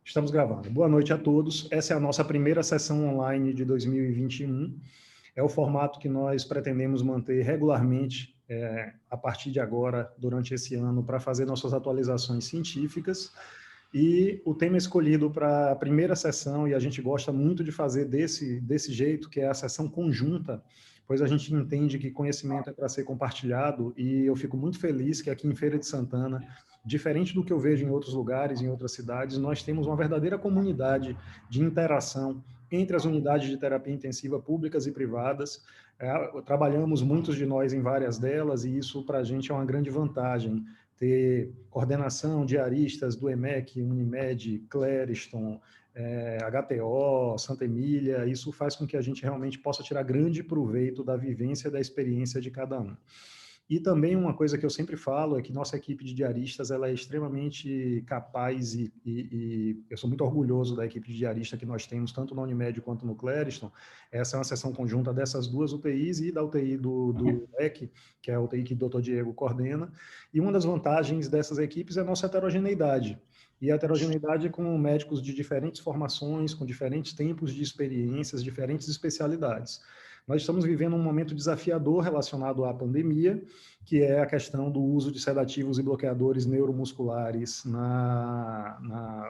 Estamos gravando. Boa noite a todos. Essa é a nossa primeira sessão online de 2021. É o formato que nós pretendemos manter regularmente a partir de agora, durante esse ano, para fazer nossas atualizações científicas. E o tema escolhido para a primeira sessão, e a gente gosta muito de fazer desse jeito, que é a sessão conjunta, pois a gente entende que conhecimento é para ser compartilhado, e eu fico muito feliz que aqui em Feira de Santana, diferente do que eu vejo em outros lugares, em outras cidades, nós temos uma verdadeira comunidade de interação entre as unidades de terapia intensiva públicas e privadas. Trabalhamos muitos de nós em várias delas, e isso para a gente é uma grande vantagem, ter coordenação de aristas do EMEC, Unimed, Clériston, HTO, Santa Emília. Isso faz com que a gente realmente possa tirar grande proveito da vivência e da experiência de cada um. E também uma coisa que eu sempre falo é que nossa equipe de diaristas ela é extremamente capaz e eu sou muito orgulhoso da equipe de diarista que nós temos, tanto na Unimed quanto no Clériston. Essa é uma sessão conjunta dessas duas UTIs e da UTI do EC, que é a UTI que o Dr. Diego coordena. E uma das vantagens dessas equipes é a nossa heterogeneidade. E a heterogeneidade com médicos de diferentes formações, com diferentes tempos de experiências, diferentes especialidades. Nós estamos vivendo um momento desafiador relacionado à pandemia, que é a questão do uso de sedativos e bloqueadores neuromusculares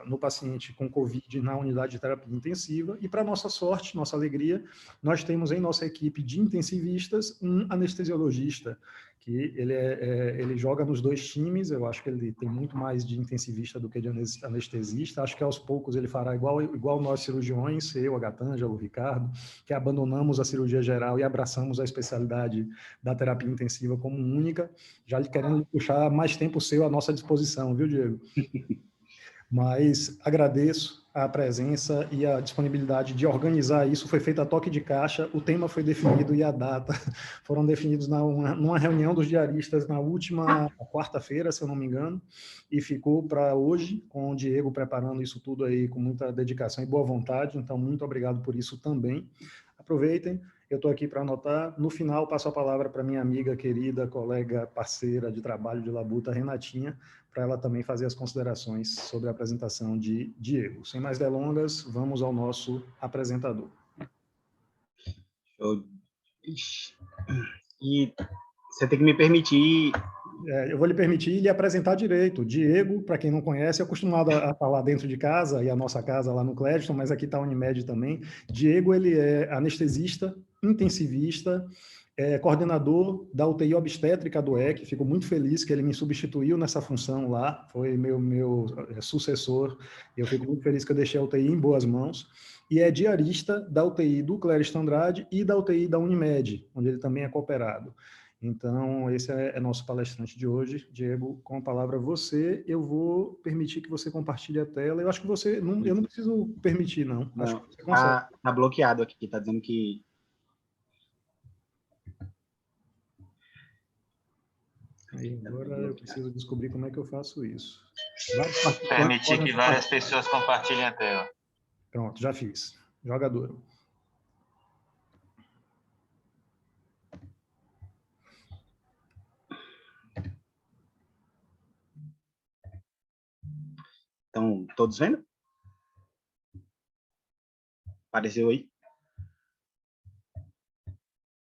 no paciente com Covid na unidade de terapia intensiva. E, para nossa sorte, nossa alegria, nós temos em nossa equipe de intensivistas um anestesiologista, que ele joga nos dois times. Eu acho que ele tem muito mais de intensivista do que de anestesista. Acho que aos poucos ele fará igual nós cirurgiões, eu, a Gatângela, o Ricardo, que abandonamos a cirurgia geral e abraçamos a especialidade da terapia intensiva como única, já querendo puxar mais tempo seu à nossa disposição, viu, Diego? Mas agradeço a presença e a disponibilidade de organizar isso. Foi feito a toque de caixa, o tema foi definido e a data foram definidos numa reunião dos diaristas na última quarta-feira, se eu não me engano, e ficou para hoje, com o Diego preparando isso tudo aí com muita dedicação e boa vontade. Então, muito obrigado por isso também. Aproveitem, eu estou aqui para anotar. No final, passo a palavra para minha amiga querida, colega, parceira de trabalho de Labuta, Renatinha, para ela também fazer as considerações sobre a apresentação de Diego. Sem mais delongas, vamos ao nosso apresentador. E você tem que me permitir... Eu vou lhe permitir lhe apresentar direito. Diego, para quem não conhece, é acostumado a falar dentro de casa, e a nossa casa lá no Clériston, mas aqui está a Unimed também. Diego, ele é anestesista, intensivista, coordenador da UTI obstétrica do EC. Fico muito feliz que ele me substituiu nessa função lá, foi meu sucessor. Eu fico muito feliz que eu deixei a UTI em boas mãos. E é diarista da UTI do Clériston Andrade e da UTI da Unimed, onde ele também é cooperado. Então, esse é nosso palestrante de hoje. Diego, com a palavra você, eu vou permitir que você compartilhe a tela. Eu acho que você... eu não preciso permitir, não. Não, acho que você consegue. tá bloqueado aqui, tá dizendo que... Aí, agora eu preciso descobrir como é que eu faço isso. Permitir que várias pessoas compartilhem a tela. Pronto, já fiz. Joga duro. Estão todos vendo? Apareceu aí?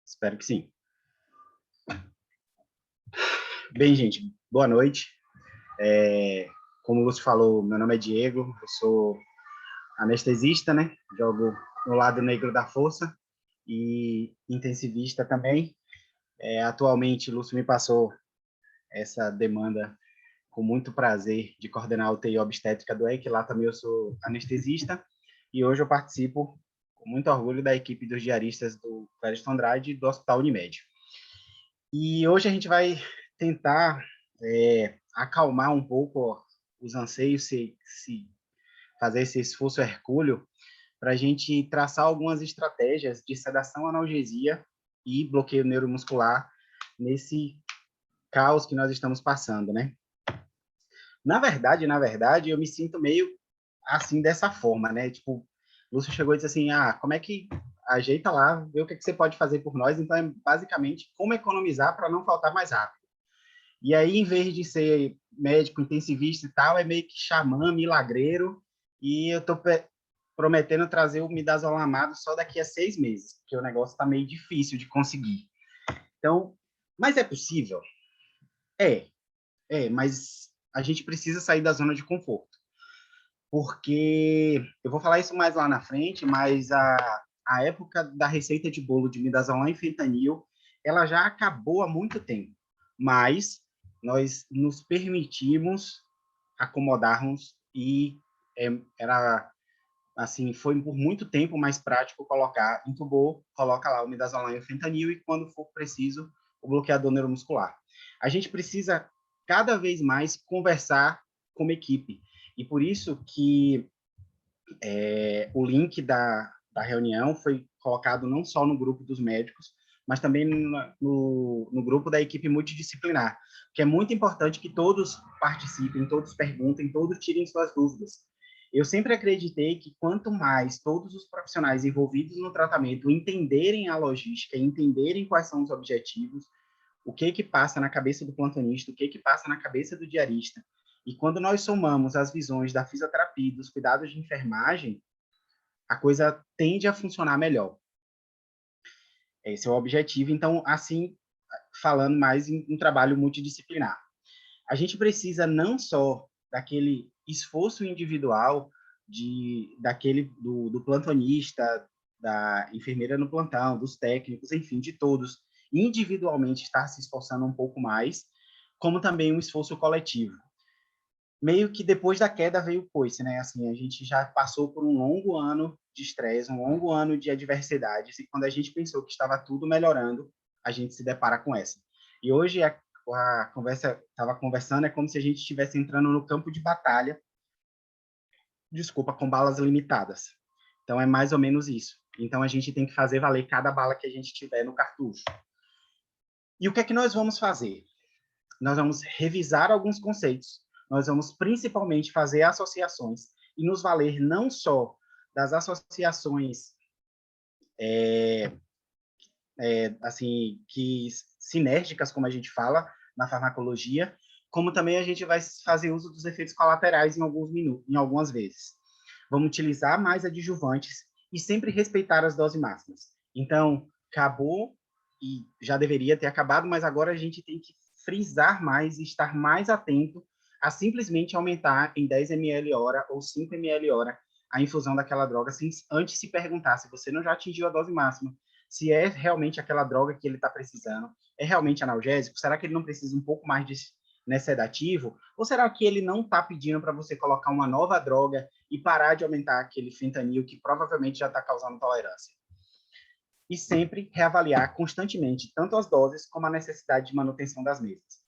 Espero que sim. Bem, gente, boa noite. Como o Lúcio falou, meu nome é Diego, eu sou anestesista, né? Jogo no lado negro da força e intensivista também. Atualmente, Lúcio me passou essa demanda com muito prazer de coordenar a UTI obstétrica do EC, lá também eu sou anestesista, e hoje eu participo com muito orgulho da equipe dos diaristas do Clériston Andrade e do Hospital Unimed. E hoje a gente vai tentar acalmar um pouco os anseios, fazer esse esforço hercúleo para a gente traçar algumas estratégias de sedação, analgesia e bloqueio neuromuscular nesse caos que nós estamos passando, né? Na verdade, eu me sinto meio assim, dessa forma, né? Tipo, Lúcio chegou e disse assim, como é que ajeita lá, vê o que você pode fazer por nós. Então, é basicamente como economizar para não faltar mais rápido. E aí, em vez de ser médico intensivista e tal, é meio que xamã, milagreiro, e eu estou prometendo trazer o midazolamab só daqui a 6 meses, porque o negócio está meio difícil de conseguir. Então, mas é possível? Mas a gente precisa sair da zona de conforto, porque eu vou falar isso mais lá na frente, mas a época da receita de bolo de midazolam e fentanil, ela já acabou há muito tempo, mas nós nos permitimos acomodarmos e era assim, foi por muito tempo mais prático colocar, entubou, coloca lá o midazolam e o fentanil e quando for preciso o bloqueador neuromuscular. A gente precisa cada vez mais conversar como equipe e por isso que o link da reunião foi colocado não só no grupo dos médicos, mas também no grupo da equipe multidisciplinar, que é muito importante que todos participem, todos perguntem, todos tirem suas dúvidas. Eu sempre acreditei que quanto mais todos os profissionais envolvidos no tratamento entenderem a logística, entenderem quais são os objetivos, o que passa na cabeça do plantonista, o que passa na cabeça do diarista, e quando nós somamos as visões da fisioterapia e dos cuidados de enfermagem, a coisa tende a funcionar melhor. Esse é o objetivo. Então, assim, falando mais em um trabalho multidisciplinar. A gente precisa não só daquele esforço individual do plantonista, da enfermeira no plantão, dos técnicos, enfim, de todos, individualmente estar se esforçando um pouco mais, como também um esforço coletivo. Meio que depois da queda veio o coice, né? Assim, a gente já passou por um longo ano de estresse, um longo ano de adversidades, e quando a gente pensou que estava tudo melhorando, a gente se depara com essa. E hoje a conversa, estava conversando, é como se a gente estivesse entrando no campo de batalha, com balas limitadas. Então, é mais ou menos isso. Então, a gente tem que fazer valer cada bala que a gente tiver no cartucho. E o que é que nós vamos fazer? Nós vamos revisar alguns conceitos, nós vamos principalmente fazer associações e nos valer não só das associações assim, que sinérgicas, como a gente fala na farmacologia, como também a gente vai fazer uso dos efeitos colaterais em algumas vezes. Vamos utilizar mais adjuvantes e sempre respeitar as doses máximas. Então, acabou e já deveria ter acabado, mas agora a gente tem que frisar mais e estar mais atento a simplesmente aumentar em 10 ml hora ou 5 ml hora a infusão daquela droga, antes se perguntar se você não já atingiu a dose máxima, se é realmente aquela droga que ele está precisando, é realmente analgésico, será que ele não precisa um pouco mais de sedativo, ou será que ele não está pedindo para você colocar uma nova droga e parar de aumentar aquele fentanil que provavelmente já está causando intolerância? E sempre reavaliar constantemente tanto as doses como a necessidade de manutenção das mesmas.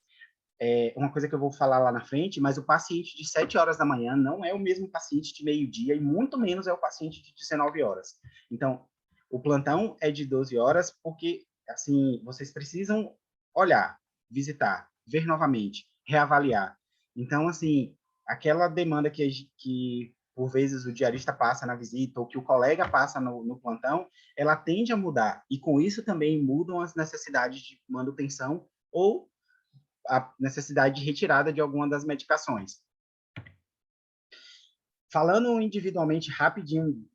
Uma coisa que eu vou falar lá na frente, mas o paciente de 7 horas da manhã não é o mesmo paciente de meio-dia e muito menos é o paciente de 19 horas. Então, o plantão é de 12 horas porque, assim, vocês precisam olhar, visitar, ver novamente, reavaliar. Então, assim, aquela demanda que por vezes o diarista passa na visita ou que o colega passa no plantão, ela tende a mudar. E com isso também mudam as necessidades de manutenção ou a necessidade de retirada de alguma das medicações. Falando individualmente, rapidinho,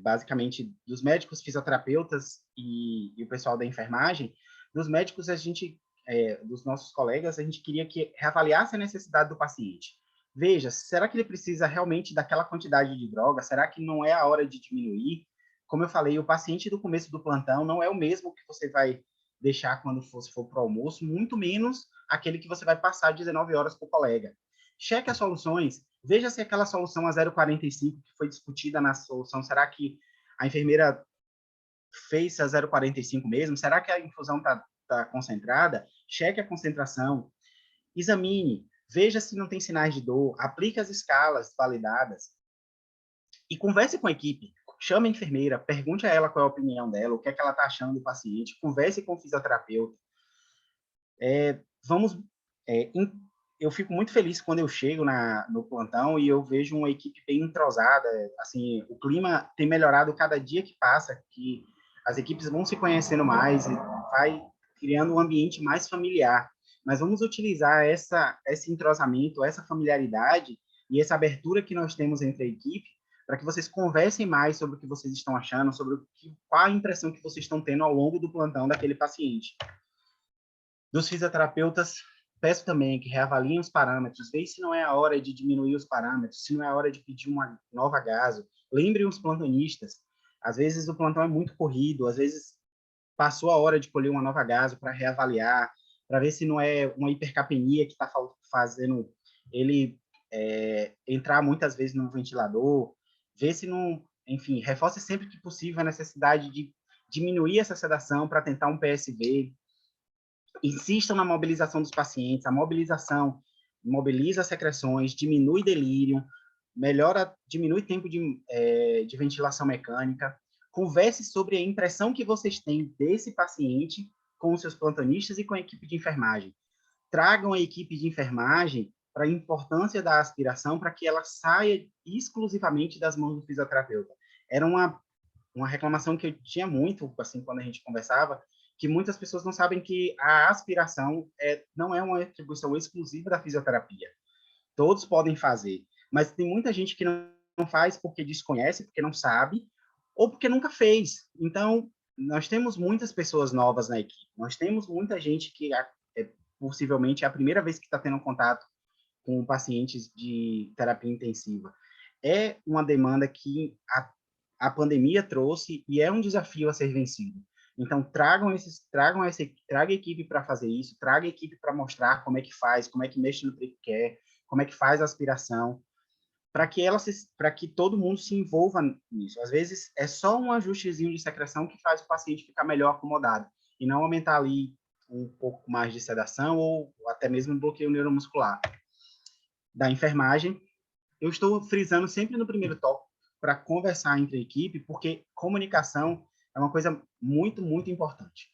basicamente, dos médicos fisioterapeutas e o pessoal da enfermagem, dos médicos, dos nossos colegas, a gente queria que reavaliasse a necessidade do paciente. Veja, será que ele precisa realmente daquela quantidade de droga? Será que não é a hora de diminuir? Como eu falei, o paciente do começo do plantão não é o mesmo que você vai deixar quando for para o almoço, muito menos aquele que você vai passar 19 horas com o colega. Cheque as soluções, veja se aquela solução a 0,45 que foi discutida na solução, será que a enfermeira fez a 0,45 mesmo? Será que a infusão está concentrada? Cheque a concentração, examine, veja se não tem sinais de dor, aplique as escalas validadas e converse com a equipe. Chame a enfermeira, pergunte a ela qual é a opinião dela, o que é que ela está achando do paciente, converse com o fisioterapeuta. Eu fico muito feliz quando eu chego no plantão e eu vejo uma equipe bem entrosada, assim, o clima tem melhorado cada dia que passa, que as equipes vão se conhecendo mais e vai criando um ambiente mais familiar. Mas vamos utilizar esse entrosamento, essa familiaridade e essa abertura que nós temos entre a equipe, para que vocês conversem mais sobre o que vocês estão achando, sobre qual a impressão que vocês estão tendo ao longo do plantão daquele paciente. Dos fisioterapeutas, peço também que reavaliem os parâmetros, vejam se não é a hora de diminuir os parâmetros, se não é a hora de pedir uma nova gaso. Lembrem os plantonistas, às vezes o plantão é muito corrido, às vezes passou a hora de colher uma nova gaso para reavaliar, para ver se não é uma hipercapnia que está fazendo ele entrar muitas vezes no ventilador, ver se não, enfim, reforce sempre que possível a necessidade de diminuir essa sedação para tentar um PSV. Insistam na mobilização dos pacientes, a mobilização mobiliza as secreções, diminui delírio, diminui tempo de ventilação mecânica. Converse sobre a impressão que vocês têm desse paciente com os seus plantonistas e com a equipe de enfermagem. Tragam a equipe de enfermagem para a importância da aspiração, para que ela saia exclusivamente das mãos do fisioterapeuta. Era uma reclamação que eu tinha muito, assim, quando a gente conversava, que muitas pessoas não sabem que a aspiração não é uma atribuição exclusiva da fisioterapia. Todos podem fazer, mas tem muita gente que não faz porque desconhece, porque não sabe, ou porque nunca fez. Então, nós temos muitas pessoas novas na equipe, nós temos muita gente que possivelmente é a primeira vez que está tendo contato com pacientes de terapia intensiva. É uma demanda que a pandemia trouxe e é um desafio a ser vencido. Então, traga a equipe para fazer isso, traga a equipe para mostrar como é que faz, como é que mexe no tricare, como é que faz a aspiração, para que todo mundo se envolva nisso. Às vezes, é só um ajustezinho de secreção que faz o paciente ficar melhor acomodado, e não aumentar ali um pouco mais de sedação ou até mesmo um bloqueio neuromuscular. Da enfermagem, eu estou frisando sempre no primeiro tópico para conversar entre a equipe, porque comunicação é uma coisa muito, muito importante.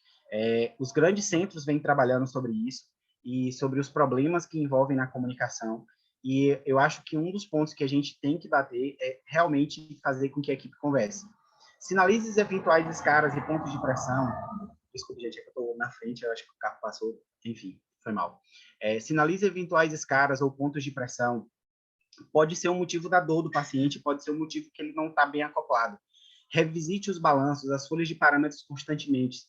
Os grandes centros vêm trabalhando sobre isso e sobre os problemas que envolvem na comunicação, e eu acho que um dos pontos que a gente tem que bater é realmente fazer com que a equipe converse. Sinalize os eventuais escaras e pontos de pressão. Desculpe, gente, é que eu estou na frente, eu acho que o carro passou, enfim, foi mal. Sinalize eventuais escaras ou pontos de pressão. Pode ser um motivo da dor do paciente, pode ser um motivo que ele não está bem acoplado. Revisite os balanços, as folhas de parâmetros constantemente.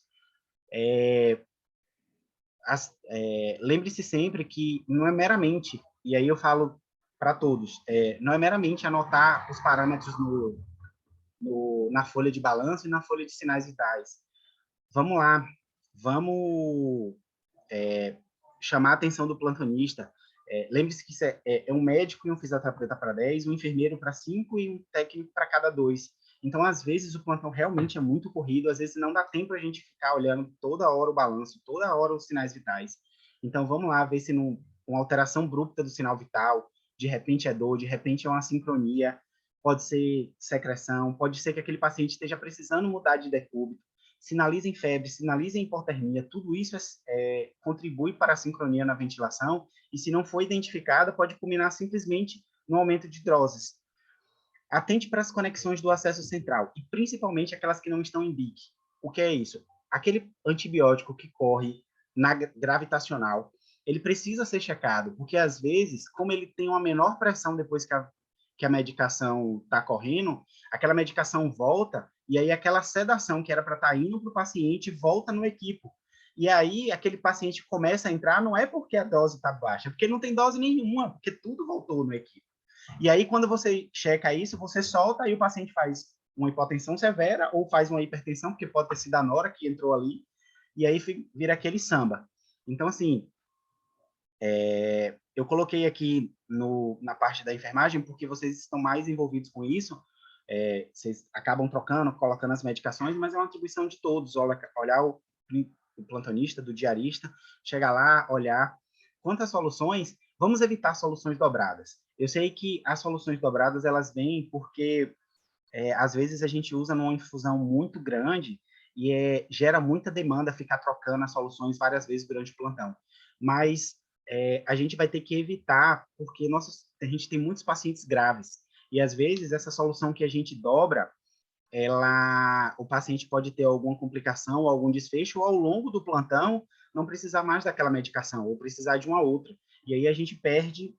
Lembre-se sempre que não é meramente, e aí eu falo para todos, não é meramente anotar os parâmetros na folha de balanço e na folha de sinais vitais. Vamos lá, vamos chamar a atenção do plantonista. Lembre-se que isso é um médico e um fisioterapeuta para 10, um enfermeiro para 5 e um técnico para cada 2. Então, às vezes, o plantão realmente é muito corrido, às vezes não dá tempo a gente ficar olhando toda hora o balanço, toda hora os sinais vitais. Então, vamos lá ver se uma alteração abrupta do sinal vital, de repente é dor, de repente é uma sincronia, pode ser secreção, pode ser que aquele paciente esteja precisando mudar de decúbito, sinalizem febre, sinalizem hipotermia, tudo isso contribui para a sincronia na ventilação, e se não for identificada, pode culminar simplesmente no aumento de droses. Atente para as conexões do acesso central, e principalmente aquelas que não estão em BIC. O que é isso? Aquele antibiótico que corre na gravitacional, ele precisa ser checado, porque às vezes, como ele tem uma menor pressão depois que a medicação está correndo, aquela medicação volta, e aí aquela sedação que era para estar indo para o paciente volta no equipo. E aí aquele paciente começa a entrar, não é porque a dose está baixa, é porque não tem dose nenhuma, porque tudo voltou no equipo. E aí, quando você checa isso, você solta e o paciente faz uma hipotensão severa ou faz uma hipertensão, porque pode ter sido a nora que entrou ali, e aí vira aquele samba. Então, assim, eu coloquei aqui na parte da enfermagem porque vocês estão mais envolvidos com isso, vocês acabam trocando, colocando as medicações, mas é uma atribuição de todos, olhar o plantonista, do diarista, chegar lá, olhar quantas soluções, vamos evitar soluções dobradas. Eu sei que as soluções dobradas, elas vêm porque, às vezes, a gente usa numa infusão muito grande e gera muita demanda ficar trocando as soluções várias vezes durante o plantão. Mas a gente vai ter que evitar, porque a gente tem muitos pacientes graves. E, às vezes, essa solução que a gente dobra, o paciente pode ter alguma complicação, algum desfecho, ou ao longo do plantão, não precisar mais daquela medicação, ou precisar de uma outra. E aí a gente perde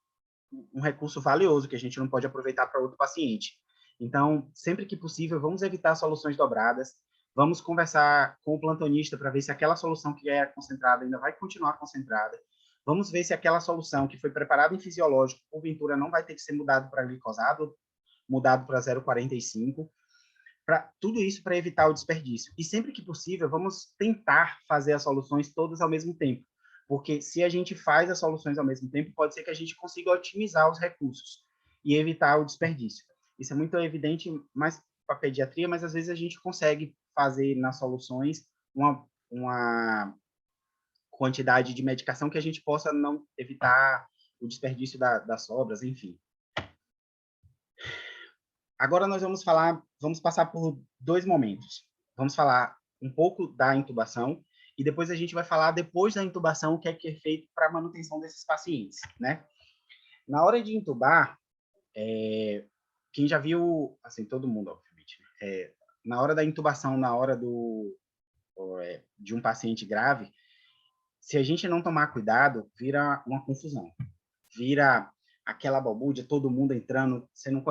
um recurso valioso que a gente não pode aproveitar para outro paciente. Então, sempre que possível, vamos evitar soluções dobradas, vamos conversar com o plantonista para ver se aquela solução que é concentrada ainda vai continuar concentrada, vamos ver se aquela solução que foi preparada em fisiológico, porventura, não vai ter que ser mudado para glicosado, mudado para 0,45, tudo isso para evitar o desperdício. E sempre que possível, vamos tentar fazer as soluções todas ao mesmo tempo, porque se a gente faz as soluções ao mesmo tempo, pode ser que a gente consiga otimizar os recursos e evitar o desperdício. Isso é muito evidente mais para a pediatria, mas às vezes a gente consegue fazer nas soluções uma quantidade de medicação que a gente possa não evitar o desperdício das sobras, enfim. Agora nós vamos passar por 2 momentos. Vamos falar um pouco da intubação e depois a gente vai falar, depois da intubação, o que é feito para a manutenção desses pacientes, né? Na hora de intubar, quem já viu, assim, todo mundo, obviamente, na hora da intubação, na hora de um paciente grave, se a gente não tomar cuidado, vira uma confusão. Vira aquela balbúrdia, todo mundo entrando, você não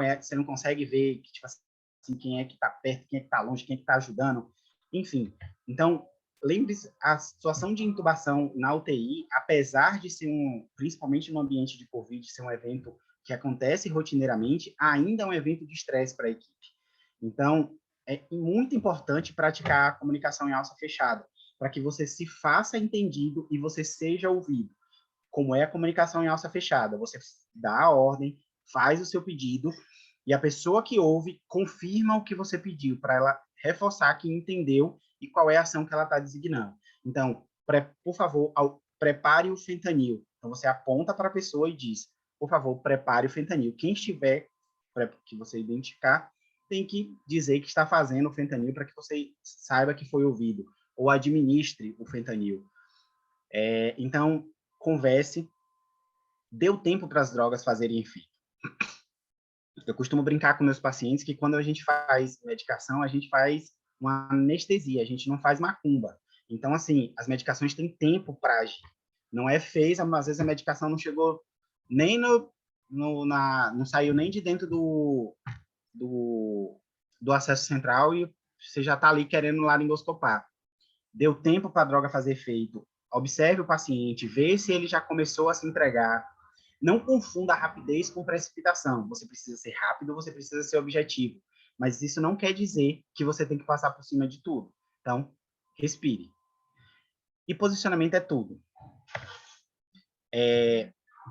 consegue ver que, tipo assim, quem é que está perto, quem é que está longe, quem é que está ajudando, enfim. Então, lembre-se, a situação de intubação na UTI, apesar de ser principalmente no ambiente de COVID, ser um evento que acontece rotineiramente, ainda é um evento de estresse para a equipe. Então, é muito importante praticar a comunicação em alça fechada, para que você se faça entendido e você seja ouvido. Como é a comunicação em alça fechada? Você dá a ordem, faz o seu pedido, e a pessoa que ouve confirma o que você pediu, para ela reforçar que entendeu e qual é a ação que ela está designando. Então, por favor, prepare o fentanil. Então, você aponta para a pessoa e diz, por favor, prepare o fentanil. Quem estiver, que você identificar, tem que dizer que está fazendo o fentanil para que você saiba que foi ouvido, ou administre o fentanil. Então, converse, dê o tempo para as drogas fazerem efeito. Eu costumo brincar com meus pacientes que quando a gente faz medicação, a gente faz uma anestesia, a gente não faz macumba. Então, assim, as medicações têm tempo para agir. Não fez, às vezes a medicação não chegou nem não saiu nem de dentro do acesso central e você já está ali querendo laringoscopar. Deu tempo para a droga fazer efeito. Observe o paciente, vê se ele já começou a se entregar. Não confunda a rapidez com precipitação. Você precisa ser rápido, você precisa ser objetivo. Mas isso não quer dizer que você tem que passar por cima de tudo. Então, respire. E posicionamento é tudo.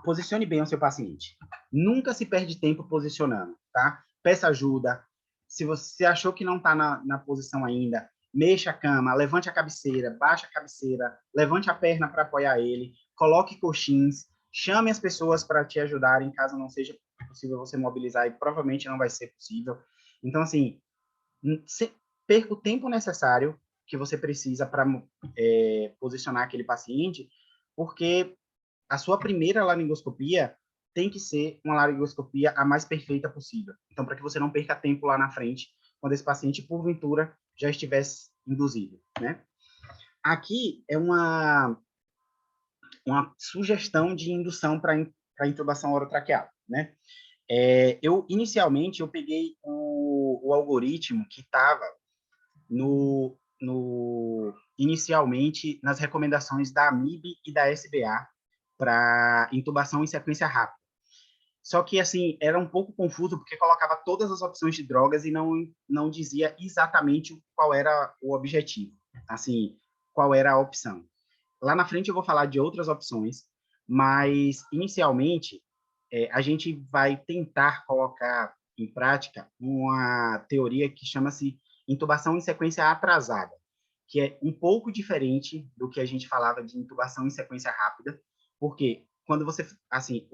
Posicione bem o seu paciente. Nunca se perde tempo posicionando, tá? Peça ajuda. Se você achou que não está na posição ainda, mexa a cama, levante a cabeceira, baixa a cabeceira, levante a perna para apoiar ele, coloque coxins, chame as pessoas para te ajudarem, caso não seja possível você mobilizar, e provavelmente não vai ser possível. Então, assim, perca o tempo necessário que você precisa para posicionar aquele paciente, porque a sua primeira laringoscopia tem que ser uma laringoscopia a mais perfeita possível. Então, para que você não perca tempo lá na frente, quando esse paciente, porventura, já estivesse induzido, né? Aqui é uma sugestão de indução para intubação orotraqueal, né? Inicialmente, eu peguei o algoritmo que estava inicialmente nas recomendações da AMIB e da SBA para intubação em sequência rápida. Só que, assim, era um pouco confuso, porque colocava todas as opções de drogas e não dizia exatamente qual era o objetivo, assim, qual era a opção. Lá na frente eu vou falar de outras opções, mas, inicialmente, a gente vai tentar colocar em prática uma teoria que chama-se intubação em sequência atrasada, que é um pouco diferente do que a gente falava de intubação em sequência rápida, porque quando você, assim,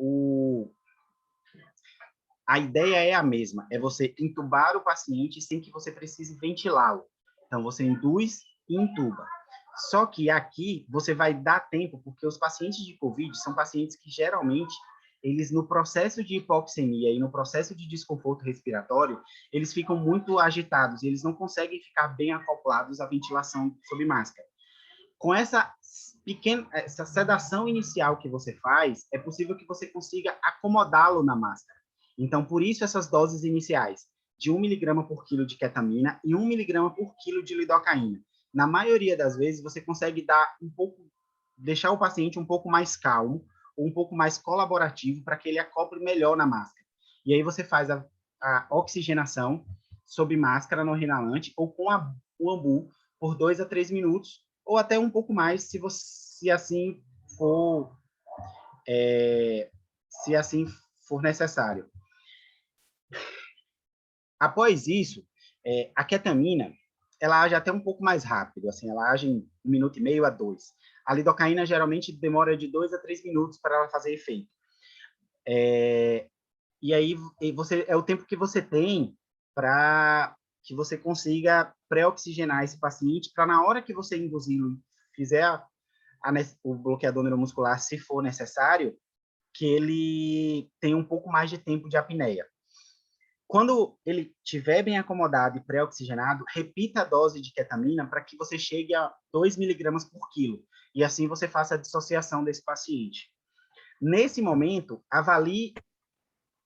a ideia é a mesma, é você intubar o paciente sem que você precise ventilá-lo. Então, você induz e intuba. Só que aqui você vai dar tempo, porque os pacientes de COVID são pacientes que geralmente, eles no processo de hipoxemia e no processo de desconforto respiratório, eles ficam muito agitados, e eles não conseguem ficar bem acoplados à ventilação sob máscara. Com essa essa sedação inicial que você faz, é possível que você consiga acomodá-lo na máscara. Então, por isso, essas doses iniciais, de 1 miligrama por quilo de ketamina e 1 miligrama por quilo de lidocaína. Na maioria das vezes, você consegue dar deixar o paciente um pouco mais calmo, ou um pouco mais colaborativo, para que ele acople melhor na máscara. E aí você faz a oxigenação sob máscara no inalante, ou com o ambu, por 2 a 3 minutos, ou até um pouco mais, se assim for necessário. Após isso, a ketamina, ela age até um pouco mais rápido, assim, ela age em 1 minuto e meio a 2. A lidocaína geralmente demora de 2 a 3 minutos para ela fazer efeito. E aí é o tempo que você tem para que você consiga pré-oxigenar esse paciente, para na hora que você induzi-lo, fizer o bloqueador neuromuscular, se for necessário, que ele tenha um pouco mais de tempo de apneia. Quando ele estiver bem acomodado e pré-oxigenado, repita a dose de ketamina para que você chegue a 2 miligramas por quilo, e assim você faça a dissociação desse paciente. Nesse momento, avalie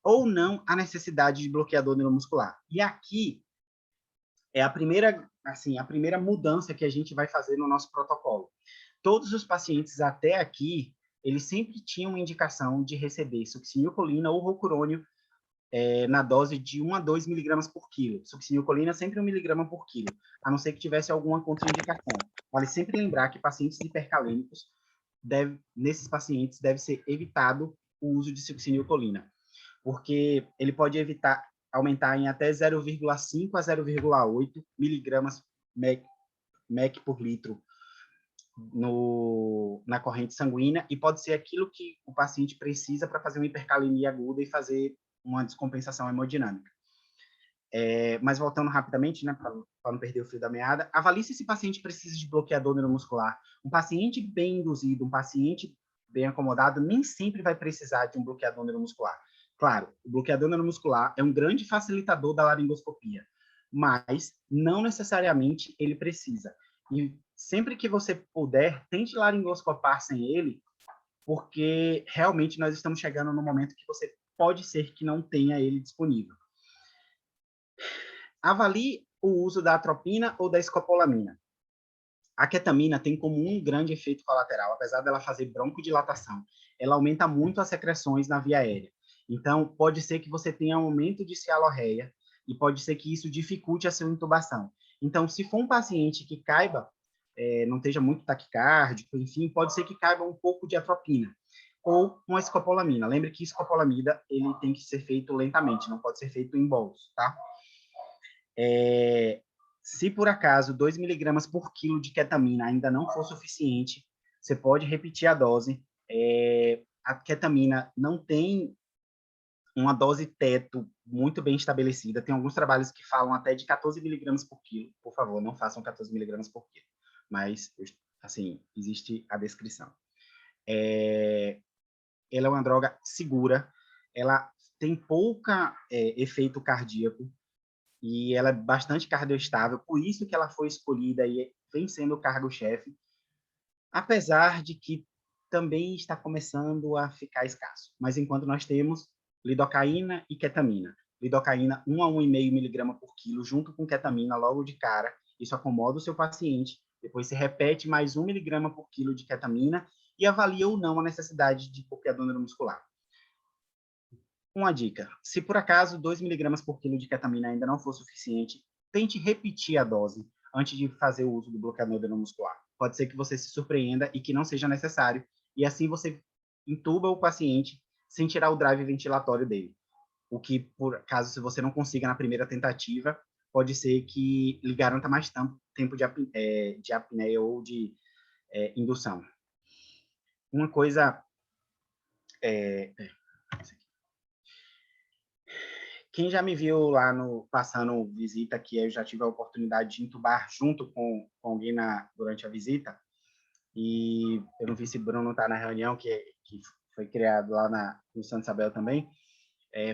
ou não a necessidade de bloqueador neuromuscular. E aqui é a primeira mudança que a gente vai fazer no nosso protocolo. Todos os pacientes até aqui, eles sempre tinham indicação de receber succinilcolina ou rocurônio na dose de 1 a 2 miligramas por quilo. Succinilcolina sempre 1 miligrama por quilo, a não ser que tivesse alguma contraindicação. Vale sempre lembrar que pacientes hipercalêmicos, nesses pacientes, deve ser evitado o uso de succinilcolina, porque ele pode aumentar em até 0,5 a 0,8 miligramas MEC por litro na corrente sanguínea, e pode ser aquilo que o paciente precisa para fazer uma hipercalemia aguda e fazer uma descompensação hemodinâmica. Mas voltando rapidamente, né, para não perder o fio da meada, avalie se esse paciente precisa de bloqueador neuromuscular. Um paciente bem induzido, um paciente bem acomodado, nem sempre vai precisar de um bloqueador neuromuscular. Claro, o bloqueador neuromuscular é um grande facilitador da laringoscopia, mas não necessariamente ele precisa. E sempre que você puder, tente laringoscopar sem ele, porque realmente nós estamos chegando no momento que você pode ser que não tenha ele disponível. Avalie o uso da atropina ou da escopolamina. A ketamina tem como um grande efeito colateral, apesar dela fazer broncodilatação, ela aumenta muito as secreções na via aérea. Então, pode ser que você tenha um aumento de cialorreia e pode ser que isso dificulte a sua intubação. Então, se for um paciente que caiba, não esteja muito taquicárdico, enfim, pode ser que caiba um pouco de atropina ou uma escopolamina. Lembre que escopolamina ele tem que ser feito lentamente, não pode ser feito em bolos, tá? Se por acaso 2 miligramas por quilo de ketamina ainda não for suficiente, você pode repetir a dose. A ketamina não tem uma dose teto muito bem estabelecida. Tem alguns trabalhos que falam até de 14 miligramas por quilo. Por favor, não façam 14 miligramas por quilo. Mas, assim, existe a descrição. Ela é uma droga segura, ela tem pouca efeito cardíaco, e ela é bastante cardioestável, por isso que ela foi escolhida e vem sendo o cargo-chefe, apesar de que também está começando a ficar escasso. Mas enquanto nós temos lidocaína e ketamina. Lidocaína 1 a 1,5 miligrama por quilo, junto com ketamina logo de cara, isso acomoda o seu paciente, depois se repete mais 1 miligrama por quilo de ketamina e avalia ou não a necessidade de bloqueador neuromuscular. Uma dica, se por acaso 2 miligramas por quilo de ketamina ainda não for suficiente, tente repetir a dose antes de fazer o uso do bloqueador neuromuscular. Pode ser que você se surpreenda e que não seja necessário, e assim você intuba o paciente sem tirar o drive ventilatório dele. O que, por caso, se você não consiga na primeira tentativa, pode ser que lhe garanta mais tempo de apneia ou de indução. Uma coisa... Quem já me viu lá passando visita, que eu já tive a oportunidade de intubar junto com alguém durante a visita, e eu não vi se Bruno está na reunião, que foi criado lá no Santa Isabel também,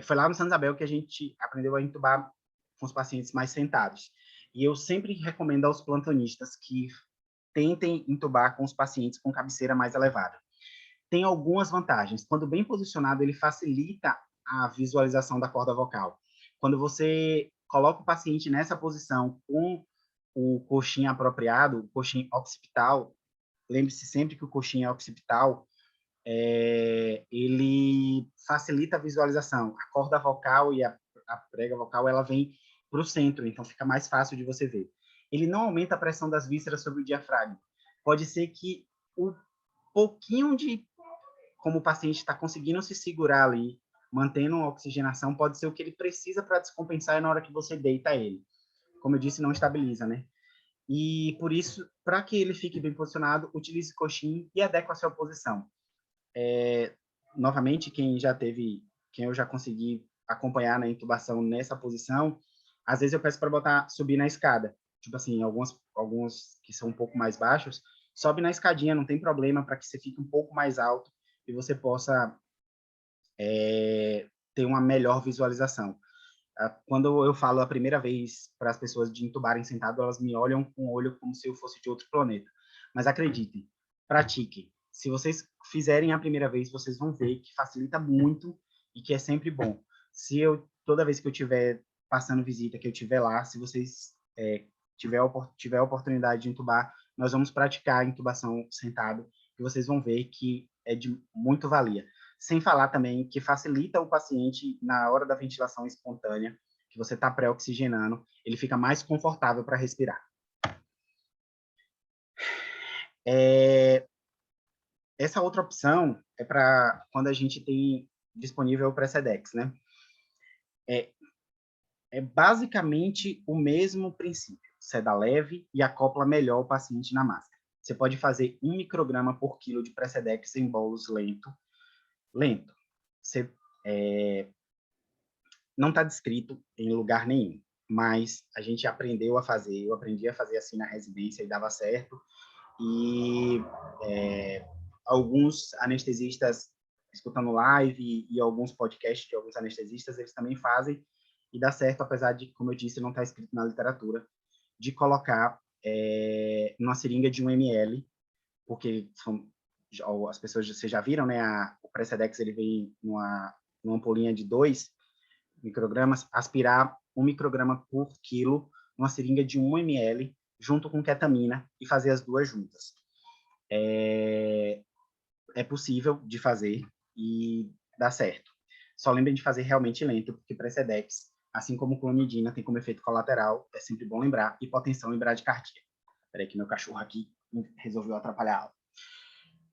foi lá no Santa Isabel que a gente aprendeu a intubar com os pacientes mais sentados. E eu sempre recomendo aos plantonistas que tentem intubar com os pacientes com cabeceira mais elevada. Tem algumas vantagens. Quando bem posicionado, ele facilita a visualização da corda vocal. Quando você coloca o paciente nessa posição com o coxim apropriado, o coxim occipital, lembre-se sempre que o coxim occipital, ele facilita a visualização. A corda vocal e a prega vocal, ela vem para o centro, então fica mais fácil de você ver. Ele não aumenta a pressão das vísceras sobre o diafragma. Pode ser que o pouquinho de como o paciente está conseguindo se segurar ali, mantendo a oxigenação, pode ser o que ele precisa para descompensar na hora que você deita ele. Como eu disse, não estabiliza, né? E por isso, para que ele fique bem posicionado, utilize coxim e adeque a sua posição. Novamente, quem eu já consegui acompanhar na intubação nessa posição, às vezes eu peço para subir na escada. Tipo assim, alguns que são um pouco mais baixos, sobe na escadinha, não tem problema, para que você fique um pouco mais alto e você possa ter uma melhor visualização. Quando eu falo a primeira vez para as pessoas de intubarem sentado, elas me olham com o olho como se eu fosse de outro planeta. Mas acreditem, pratiquem. Se vocês fizerem a primeira vez, vocês vão ver que facilita muito e que é sempre bom. Toda vez que eu estiver passando visita, que eu estiver lá, se vocês tiver a oportunidade de intubar, nós vamos praticar a intubação sentado e vocês vão ver que é de muito valia. Sem falar também que facilita o paciente na hora da ventilação espontânea, que você está pré-oxigenando, ele fica mais confortável para respirar. Essa outra opção é para quando a gente tem disponível o Precedex, né? É basicamente o mesmo princípio. Seda leve e acopla melhor o paciente na máscara. Você pode fazer 1 micrograma por quilo de Precedex em bolos lento. Você, não está descrito em lugar nenhum, mas a gente aprendeu a fazer. Eu aprendi a fazer assim na residência e dava certo. E alguns anestesistas, escutando live e alguns podcasts de alguns anestesistas, eles também fazem e dá certo, apesar de, como eu disse, não está escrito na literatura, de colocar numa seringa de 1 ml, porque as pessoas, vocês já viram, né? O Precedex, ele vem numa ampolinha de 2 microgramas, aspirar 1 micrograma por quilo numa seringa de 1 ml, junto com ketamina, e fazer as duas juntas. É possível de fazer e dá certo. Só lembrem de fazer realmente lento, porque Precedex, assim como clonidina, tem como efeito colateral, é sempre bom lembrar, hipotensão e bradicardia. Espera aí que meu cachorro aqui resolveu atrapalhar a aula.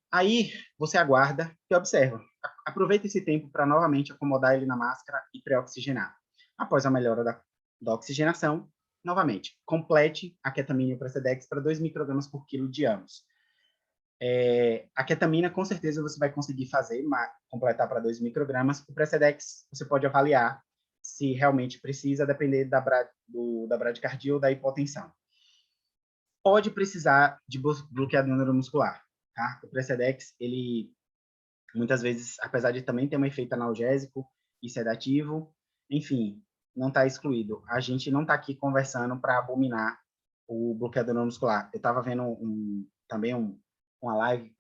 Aí, você aguarda e observa. Aproveita esse tempo para novamente acomodar ele na máscara e pré-oxigenar. Após a melhora da oxigenação, novamente, complete a ketamina e o Precedex para 2 microgramas por quilo de ambos. A ketamina, com certeza, você vai conseguir fazer, completar para 2 microgramas. O Precedex, você pode avaliar se realmente precisa, depender da bradicardia ou da hipotensão. Pode precisar de bloqueador neuromuscular. Tá? O Precedex, ele, muitas vezes, apesar de também ter um efeito analgésico e sedativo, enfim, não está excluído. A gente não está aqui conversando para abominar o bloqueador neuromuscular. Eu estava vendo também uma live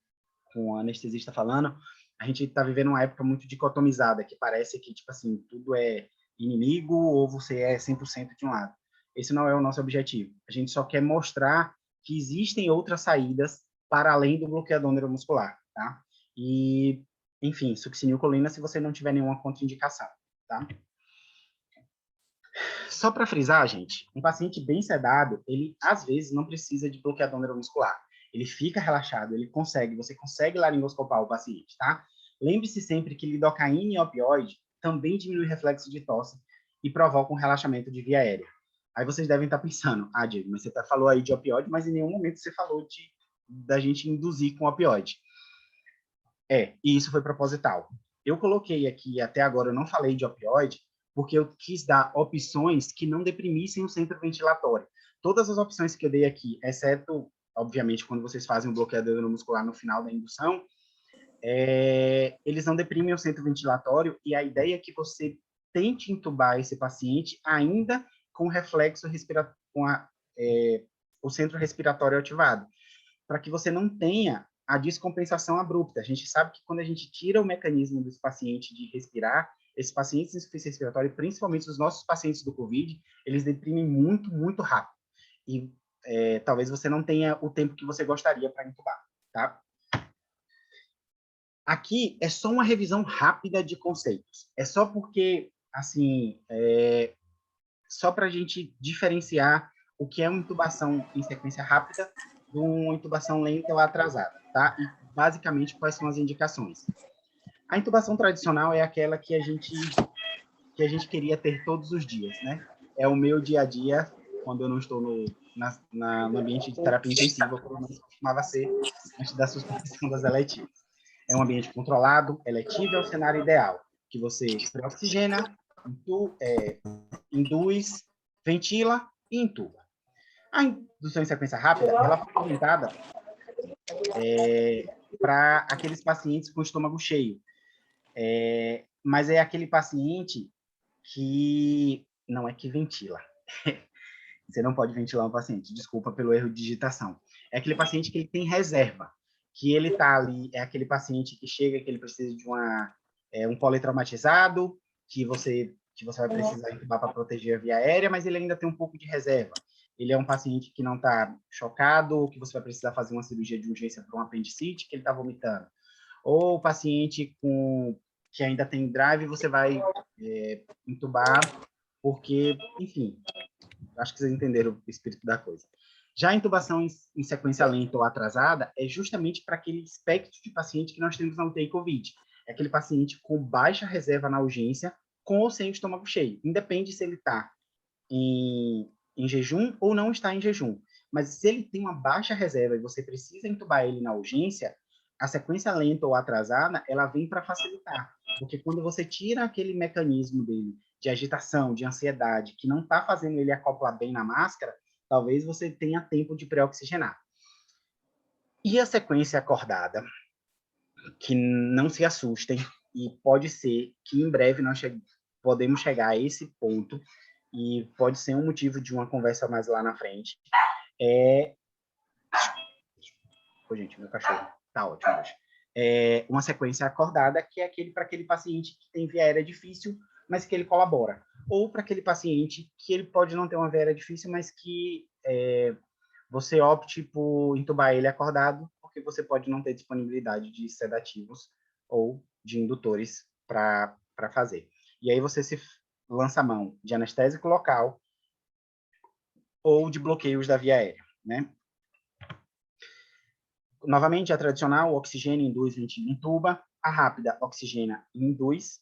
com um anestesista falando, a gente está vivendo uma época muito dicotomizada, que parece que, tipo assim, tudo é inimigo ou você é 100% de um lado. Esse não é o nosso objetivo. A gente só quer mostrar que existem outras saídas para além do bloqueador neuromuscular, tá? E, enfim, succinilcolina se você não tiver nenhuma contraindicação, tá? Só para frisar, gente, um paciente bem sedado, ele, às vezes, não precisa de bloqueador neuromuscular. Ele fica relaxado, você consegue laringoscopar o paciente, tá? Lembre-se sempre que lidocaína e opioide também diminui o reflexo de tosse e provoca um relaxamento de via aérea. Aí vocês devem estar pensando, Diego, mas você falou aí de opioide, mas em nenhum momento você falou da gente induzir com opioide. E isso foi proposital. Eu coloquei aqui, até agora eu não falei de opioide, porque eu quis dar opções que não deprimissem o centro ventilatório. Todas as opções que eu dei aqui, exceto, obviamente, quando vocês fazem um bloqueador neuromuscular no final da indução, eles não deprimem o centro ventilatório, e a ideia é que você tente intubar esse paciente ainda com o reflexo respiratório, com o centro respiratório ativado. para que você não tenha a descompensação abrupta. A gente sabe que quando a gente tira o mecanismo desse paciente de respirar, esses pacientes de insuficiência respiratória, principalmente os nossos pacientes do COVID, eles deprimem muito, muito rápido. E talvez você não tenha o tempo que você gostaria para intubar, tá? Aqui é só uma revisão rápida de conceitos. É só porque, assim, só para a gente diferenciar o que é uma intubação em sequência rápida de uma intubação lenta ou atrasada, tá? E, basicamente, quais são as indicações. A intubação tradicional é aquela que a gente queria ter todos os dias, né? É o meu dia a dia, quando eu não estou no ambiente de terapia intensiva, como costumava ser antes da suspensão das eletivas. É um ambiente controlado, eletivo é o cenário ideal, que você pré-oxigena, induz, ventila e intuba. A indução em sequência rápida, ela foi inventada para aqueles pacientes com estômago cheio. Mas é aquele paciente que não é que ventila. Você não pode ventilar um paciente, desculpa pelo erro de digitação. É aquele paciente que ele tem reserva, que ele está ali, é aquele paciente que chega, que ele precisa de um politraumatizado, que você vai precisar intubar para proteger a via aérea, mas ele ainda tem um pouco de reserva. Ele é um paciente que não está chocado, que você vai precisar fazer uma cirurgia de urgência para um apendicite, que ele está vomitando. Ou o paciente que ainda tem drive, você vai intubar, porque, enfim, acho que vocês entenderam o espírito da coisa. Já a intubação em sequência lenta ou atrasada é justamente para aquele espectro de paciente que nós temos na UTI COVID. É aquele paciente com baixa reserva na urgência, com ou sem o estômago cheio. Independe se ele está em jejum ou não está em jejum. Mas se ele tem uma baixa reserva e você precisa intubar ele na urgência, a sequência lenta ou atrasada, ela vem para facilitar. Porque quando você tira aquele mecanismo dele de agitação, de ansiedade, que não está fazendo ele acoplar bem na máscara, talvez você tenha tempo de pré-oxigenar. E a sequência acordada, que não se assustem, e pode ser que em breve nós podemos chegar a esse ponto, e pode ser um motivo de uma conversa mais lá na frente. Gente, meu cachorro tá ótimo hoje. Uma sequência acordada, que é para aquele paciente que tem via aérea difícil, mas que ele colabora. Ou para aquele paciente que ele pode não ter uma via aérea difícil, mas que você opte por intubar ele acordado, porque você pode não ter disponibilidade de sedativos ou de indutores para fazer. E aí você se lança a mão de anestésico local ou de bloqueios da via aérea, né? Novamente, a tradicional, oxigênio, induz, ventila, intuba. A rápida, oxigena, induz,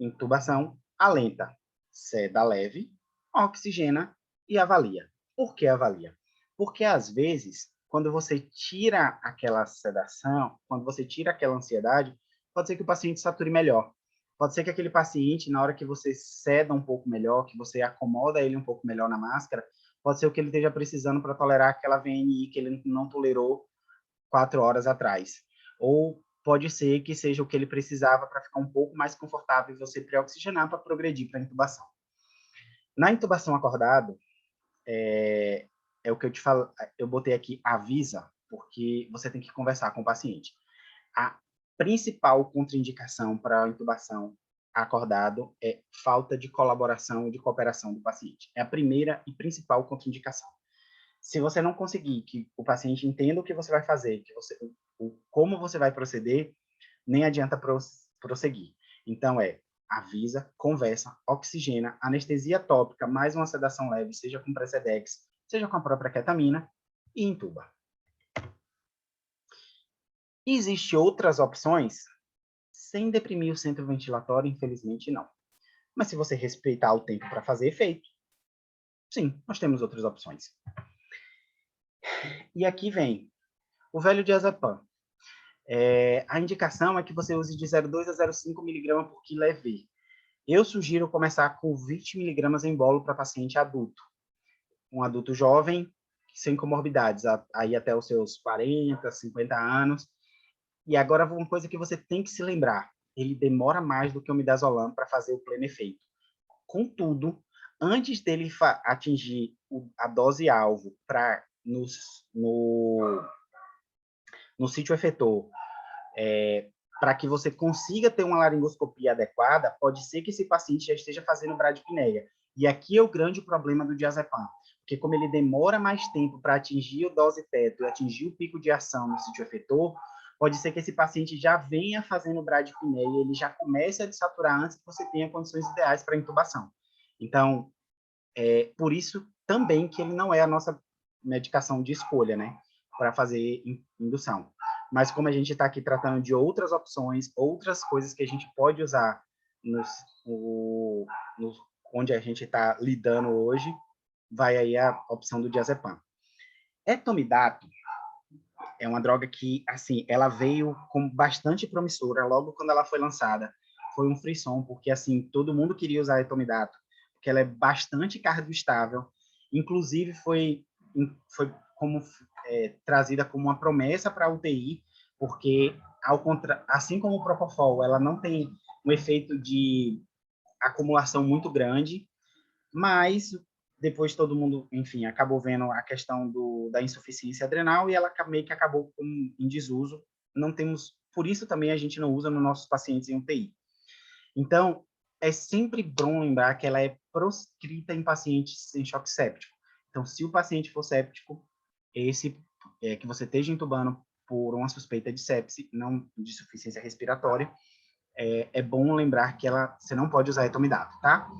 intubação. A lenta, seda leve, oxigena e avalia. Por que avalia? Porque, às vezes, quando você tira aquela sedação, quando você tira aquela ansiedade, pode ser que o paciente sature melhor. Pode ser que aquele paciente, na hora que você seda um pouco melhor, que você acomoda ele um pouco melhor na máscara, pode ser o que ele esteja precisando para tolerar aquela VNI que ele não tolerou 4 horas atrás. Ou pode ser que seja o que ele precisava para ficar um pouco mais confortável e você pré-oxigenar para progredir para a intubação. Na intubação acordado, é o que eu te falo, eu botei aqui avisa, porque você tem que conversar com o paciente. A principal contraindicação para a intubação acordado é falta de colaboração e de cooperação do paciente. É a primeira e principal contraindicação. Se você não conseguir que o paciente entenda o que você vai fazer, como você vai proceder, nem adianta prosseguir. Então, avisa, conversa, oxigena, anestesia tópica, mais uma sedação leve, seja com Precedex, seja com a própria ketamina, e intuba. Existem outras opções? Sem deprimir o centro ventilatório, infelizmente, não. Mas se você respeitar o tempo para fazer efeito, sim, nós temos outras opções. E aqui vem o velho diazepam. A indicação é que você use de 0,2 a 0,5 mg por quilo EV. Eu sugiro começar com 20 mg em bolo para paciente adulto. Um adulto jovem, sem comorbidades, aí até os seus 40, 50 anos. E agora, uma coisa que você tem que se lembrar, ele demora mais do que o midazolam para fazer o pleno efeito. Contudo, antes dele atingir a dose-alvo no no sítio efetor, para que você consiga ter uma laringoscopia adequada, pode ser que esse paciente já esteja fazendo bradipneia. E aqui é o grande problema do diazepam, porque como ele demora mais tempo para atingir a dose teto e atingir o pico de ação no sítio efetor, pode ser que esse paciente já venha fazendo bradipneia e ele já comece a desaturar antes que você tenha condições ideais para intubação. Então, por isso também que ele não é a nossa medicação de escolha, né, para fazer indução. Mas como a gente está aqui tratando de outras opções, outras coisas que a gente pode usar onde a gente está lidando hoje, vai aí a opção do diazepam. Etomidato é uma droga que, assim, ela veio como bastante promissora logo quando ela foi lançada. Foi um frisson, porque, assim, todo mundo queria usar etomidato, porque ela é bastante cardioestável. Inclusive, foi trazida como uma promessa para a UTI, porque, assim como o Propofol, ela não tem um efeito de acumulação muito grande, mas depois todo mundo, enfim, acabou vendo a questão da insuficiência adrenal e ela meio que acabou em desuso. Não temos, por isso também a gente não usa nos nossos pacientes em UTI. Então, é sempre bom lembrar que ela é proscrita em pacientes em choque séptico. Então, se o paciente for séptico, que você esteja intubando por uma suspeita de sepse, não de insuficiência respiratória, é bom lembrar que você não pode usar etomidato, tá?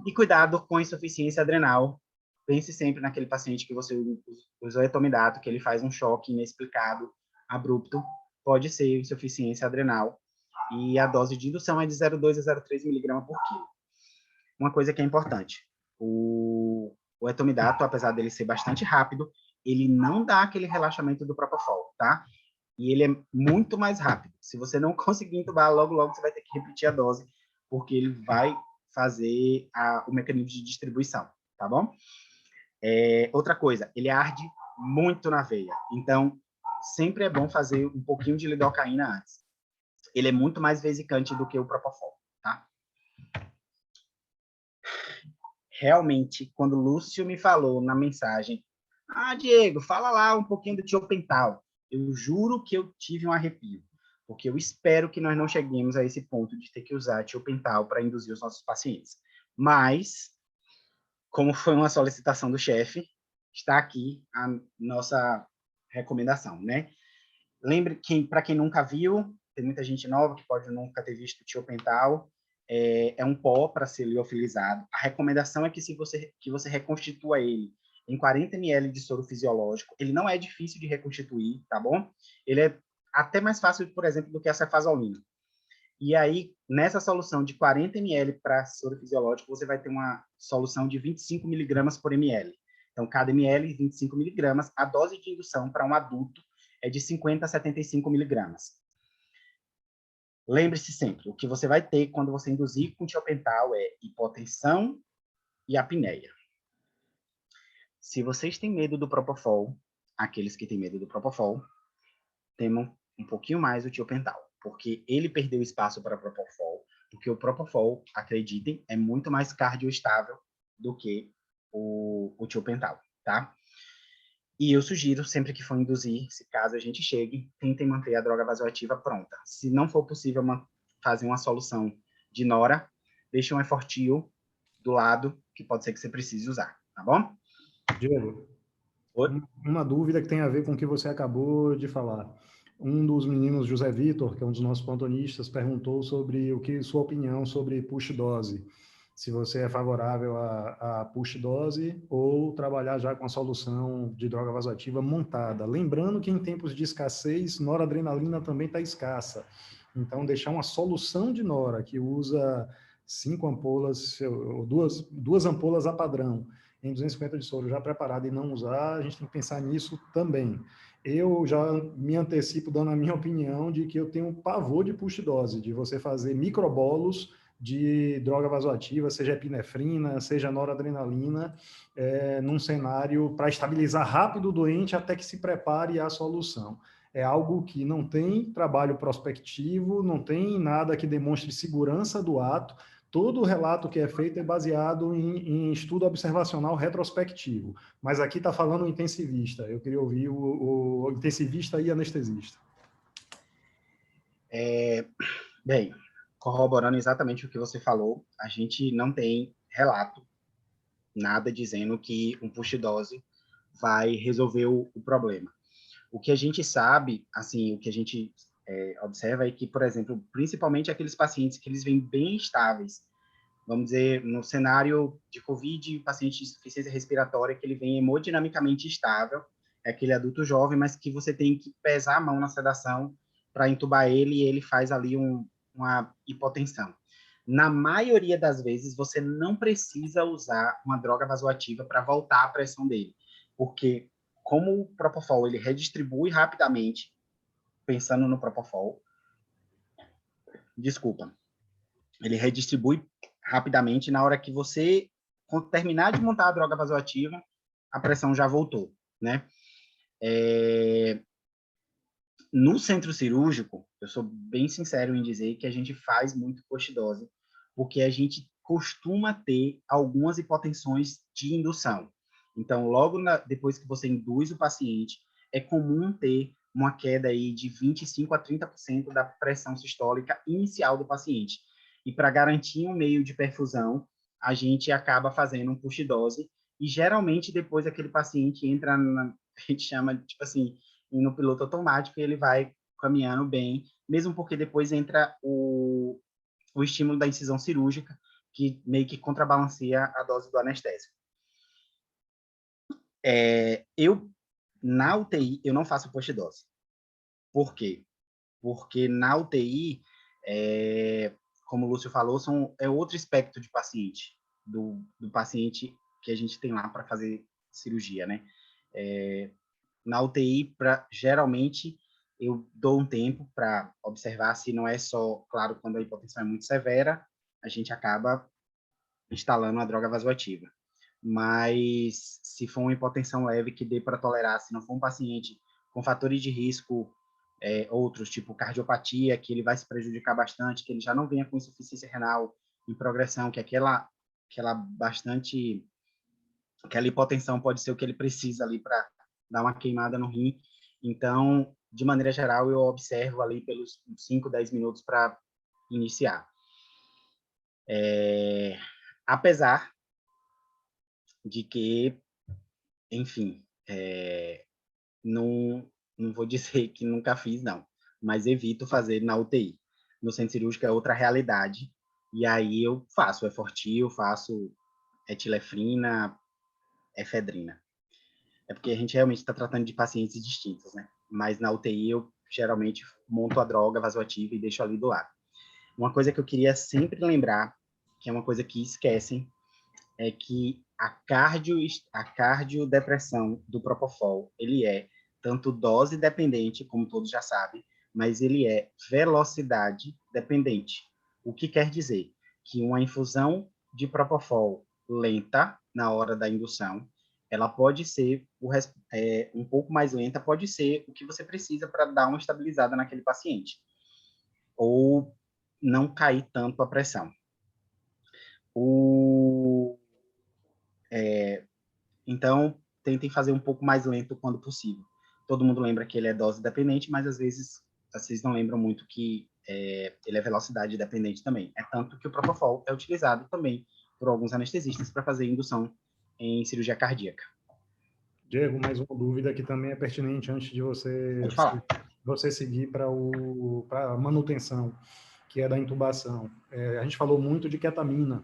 E cuidado com a insuficiência adrenal. Pense sempre naquele paciente que você usou etomidato, que ele faz um choque inexplicado, abrupto, pode ser insuficiência adrenal. E a dose de indução é de 0,2 a 0,3 mg por quilo. Uma coisa que é importante, o etomidato, apesar dele ser bastante rápido, ele não dá aquele relaxamento do Propofol, tá? E ele é muito mais rápido. Se você não conseguir entubar, logo você vai ter que repetir a dose, porque ele vai fazer o mecanismo de distribuição, tá bom? Outra coisa, ele arde muito na veia. Então, sempre é bom fazer um pouquinho de lidocaína antes. Ele é muito mais vesicante do que o Propofol, tá? Realmente, quando o Lúcio me falou na mensagem, Diego, fala lá um pouquinho do tiopental, eu juro que eu tive um arrepio, porque eu espero que nós não cheguemos a esse ponto de ter que usar tiopental para induzir os nossos pacientes. Mas, como foi uma solicitação do chefe, está aqui a nossa recomendação, né? Lembre que, para quem nunca viu, tem muita gente nova que pode nunca ter visto tiopental, é um pó para ser liofilizado. A recomendação é que você reconstitua ele em 40 ml de soro fisiológico. Ele não é difícil de reconstituir, tá bom? Ele é até mais fácil, por exemplo, do que a cefazolina. E aí, nessa solução de 40 ml para soro fisiológico, você vai ter uma solução de 25 mg por ml. Então, cada ml, 25 mg. A dose de indução para um adulto é de 50 a 75 mg. Lembre-se sempre, o que você vai ter quando você induzir com tiopental é hipotensão e apneia. Se vocês têm medo do Propofol, aqueles que têm medo do Propofol, temam um pouquinho mais o tiopental, porque ele perdeu espaço para o Propofol, porque o Propofol, acreditem, é muito mais cardioestável do que o tiopental, tá? E eu sugiro, sempre que for induzir, se caso a gente chegue, tentem manter a droga vasoativa pronta. Se não for possível fazer uma solução de nora, deixe um Efortil do lado, que pode ser que você precise usar, tá bom? Diego, uma dúvida que tem a ver com o que você acabou de falar. Um dos meninos, José Vitor, que é um dos nossos plantonistas, perguntou sobre sua opinião sobre push dose. Se você é favorável a push dose ou trabalhar já com a solução de droga vasoativa montada. Lembrando que em tempos de escassez, noradrenalina também está escassa. Então, deixar uma solução de nora que usa 5 ampolas, ou duas ampolas a padrão, em 250 de soro já preparado e não usar, a gente tem que pensar nisso também. Eu já me antecipo dando a minha opinião de que eu tenho um pavor de push dose, de você fazer microbolos de droga vasoativa, seja epinefrina, seja noradrenalina, num cenário para estabilizar rápido o doente até que se prepare a solução. É algo que não tem trabalho prospectivo, não tem nada que demonstre segurança do ato, todo o relato que é feito é baseado em estudo observacional retrospectivo, mas aqui está falando o intensivista. Eu queria ouvir o intensivista e anestesista. Bem, corroborando exatamente o que você falou, a gente não tem relato, nada dizendo que um push-dose vai resolver o problema. O que a gente sabe, assim, o que a gente observa é que, por exemplo, principalmente aqueles pacientes que eles vêm bem estáveis, vamos dizer, no cenário de COVID, paciente de insuficiência respiratória, que ele vem hemodinamicamente estável, é aquele adulto jovem, mas que você tem que pesar a mão na sedação para entubar ele e ele faz ali uma hipotensão. Na maioria das vezes, você não precisa usar uma droga vasoativa para voltar a pressão dele, porque como o Propofol ele redistribui rapidamente, pensando no Propofol, desculpa, ele redistribui rapidamente na hora que você terminar de montar a droga vasoativa, a pressão já voltou, né? No centro cirúrgico, eu sou bem sincero em dizer que a gente faz muito post-dose, porque a gente costuma ter algumas hipotensões de indução. Então, logo depois que você induz o paciente, é comum ter uma queda aí de 25% a 30% da pressão sistólica inicial do paciente. E para garantir um meio de perfusão, a gente acaba fazendo um push-dose, e geralmente depois aquele paciente entra a gente chama, tipo assim, no piloto automático, e ele vai caminhando bem, mesmo porque depois entra o estímulo da incisão cirúrgica, que meio que contrabalanceia a dose do anestésico. Na UTI, eu não faço post-dose. Por quê? Porque na UTI, como o Lúcio falou, é outro espectro de paciente, do paciente que a gente tem lá para fazer cirurgia, né? Na UTI, geralmente, eu dou um tempo para observar se não é só, claro, quando a hipotensão é muito severa, a gente acaba instalando a droga vasoativa. Mas se for uma hipotensão leve que dê para tolerar, se não for um paciente com fatores de risco outros, tipo cardiopatia, que ele vai se prejudicar bastante, que ele já não venha com insuficiência renal em progressão, que aquela hipotensão pode ser o que ele precisa ali para dar uma queimada no rim. Então, de maneira geral, eu observo ali pelos 5, 10 minutos para iniciar. Apesar de que, enfim, não vou dizer que nunca fiz, não, mas evito fazer na UTI. No centro cirúrgico é outra realidade, e aí eu faço Fortil, faço etilefrina, efedrina. É porque a gente realmente está tratando de pacientes distintos, né? Mas na UTI eu geralmente monto a droga vasoativa e deixo ali do lado. Uma coisa que eu queria sempre lembrar, que é uma coisa que esquecem, é que a cardiodepressão do Propofol, ele é tanto dose dependente, como todos já sabem, mas ele é velocidade dependente. O que quer dizer? Que uma infusão de Propofol lenta, na hora da indução, ela pode ser um pouco mais lenta, pode ser o que você precisa para dar uma estabilizada naquele paciente, ou não cair tanto a pressão. Então, tentem fazer um pouco mais lento quando possível. Todo mundo lembra que ele é dose dependente, mas às vezes vocês não lembram muito que ele é velocidade dependente também. É tanto que o Propofol é utilizado também por alguns anestesistas para fazer indução em cirurgia cardíaca. Diego, mais uma dúvida que também é pertinente antes de você seguir para a manutenção, que é da intubação. A gente falou muito de ketamina.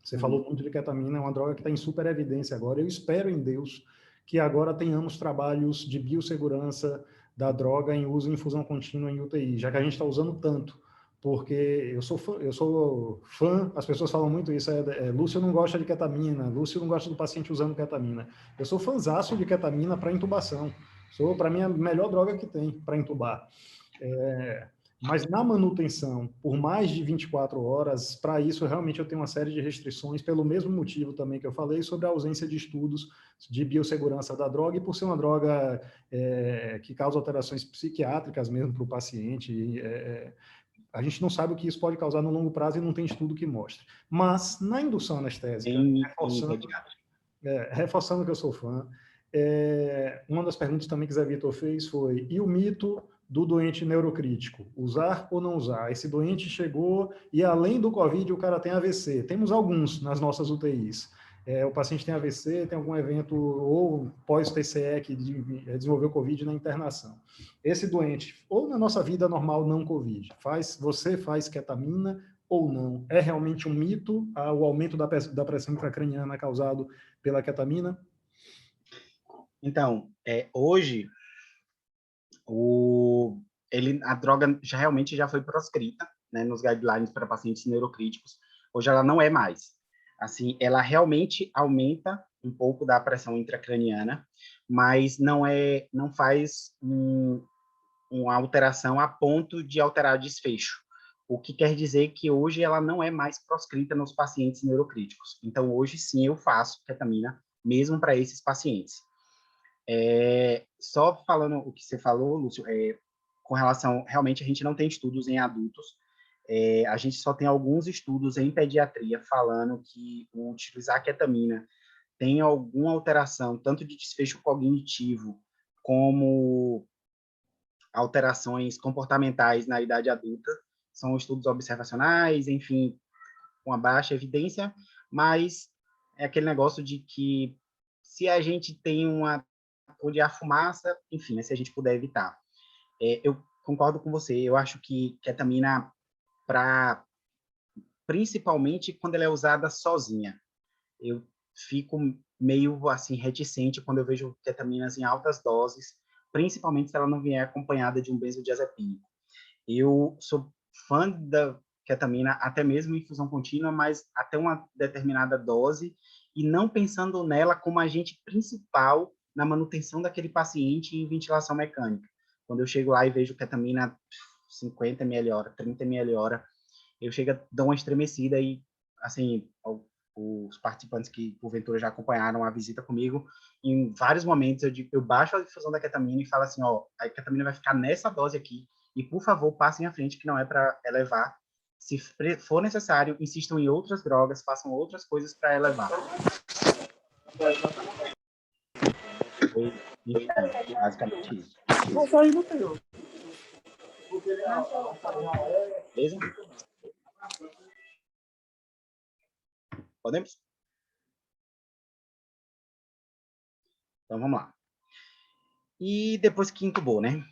Você falou muito de ketamina, é uma droga que está em super evidência agora. Eu espero em Deus que agora tenhamos trabalhos de biossegurança da droga em uso em infusão contínua em UTI, já que a gente está usando tanto. Porque eu sou fã, as pessoas falam muito isso, Lúcio não gosta de ketamina, Lúcio não gosta do paciente usando ketamina. Eu sou fãzaço de ketamina para intubação. Para mim, a melhor droga que tem para intubar. Mas na manutenção, por mais de 24 horas, para isso realmente eu tenho uma série de restrições, pelo mesmo motivo também que eu falei sobre a ausência de estudos de biossegurança da droga e por ser uma droga que causa alterações psiquiátricas mesmo para o paciente. A gente não sabe o que isso pode causar no longo prazo e não tem estudo que mostre. Mas, na indução anestésica, reforçando que eu sou fã, uma das perguntas também que Zé Vitor fez foi, e o mito do doente neurocrítico? Usar ou não usar? Esse doente chegou e, além do Covid, o cara tem AVC. Temos alguns nas nossas UTIs. O paciente tem AVC, tem algum evento ou pós-TCE que desenvolveu Covid na internação. Esse doente, ou na nossa vida normal não Covid, você faz ketamina ou não? É realmente um mito o aumento da pressão intracraniana causado pela ketamina? Então, hoje, a droga realmente já foi proscrita, né, nos guidelines para pacientes neurocríticos. Hoje ela não é mais. Assim, ela realmente aumenta um pouco da pressão intracraniana, mas não faz uma alteração a ponto de alterar o desfecho. O que quer dizer que hoje ela não é mais proscrita nos pacientes neurocríticos. Então, hoje sim eu faço ketamina, mesmo para esses pacientes. Só falando o que você falou, Lúcio, com relação, realmente a gente não tem estudos em adultos, a gente só tem alguns estudos em pediatria falando que o utilizar a ketamina tem alguma alteração, tanto de desfecho cognitivo, como alterações comportamentais na idade adulta. São estudos observacionais, enfim, com uma baixa evidência, mas é aquele negócio de que se a gente tem onde há fumaça, enfim, né, se a gente puder evitar. Eu concordo com você, eu acho que ketamina, principalmente quando ela é usada sozinha, eu fico meio assim reticente quando eu vejo ketaminas em altas doses, principalmente se ela não vier acompanhada de um benzodiazepínico. Eu sou fã da ketamina, até mesmo em infusão contínua, mas até uma determinada dose, e não pensando nela como agente principal na manutenção daquele paciente em ventilação mecânica. Quando eu chego lá e vejo ketamina 50 ml hora, 30 ml hora, eu chego a dar uma estremecida e, assim, os participantes que, porventura, já acompanharam a visita comigo, em vários momentos eu baixo a difusão da ketamina e falo assim, a ketamina vai ficar nessa dose aqui, e, por favor, passem à frente, que não é para elevar. Se for necessário, insistam em outras drogas, façam outras coisas para elevar. Basicamente isso. Beleza? Podemos? Então, vamos lá. E depois que intubou, né?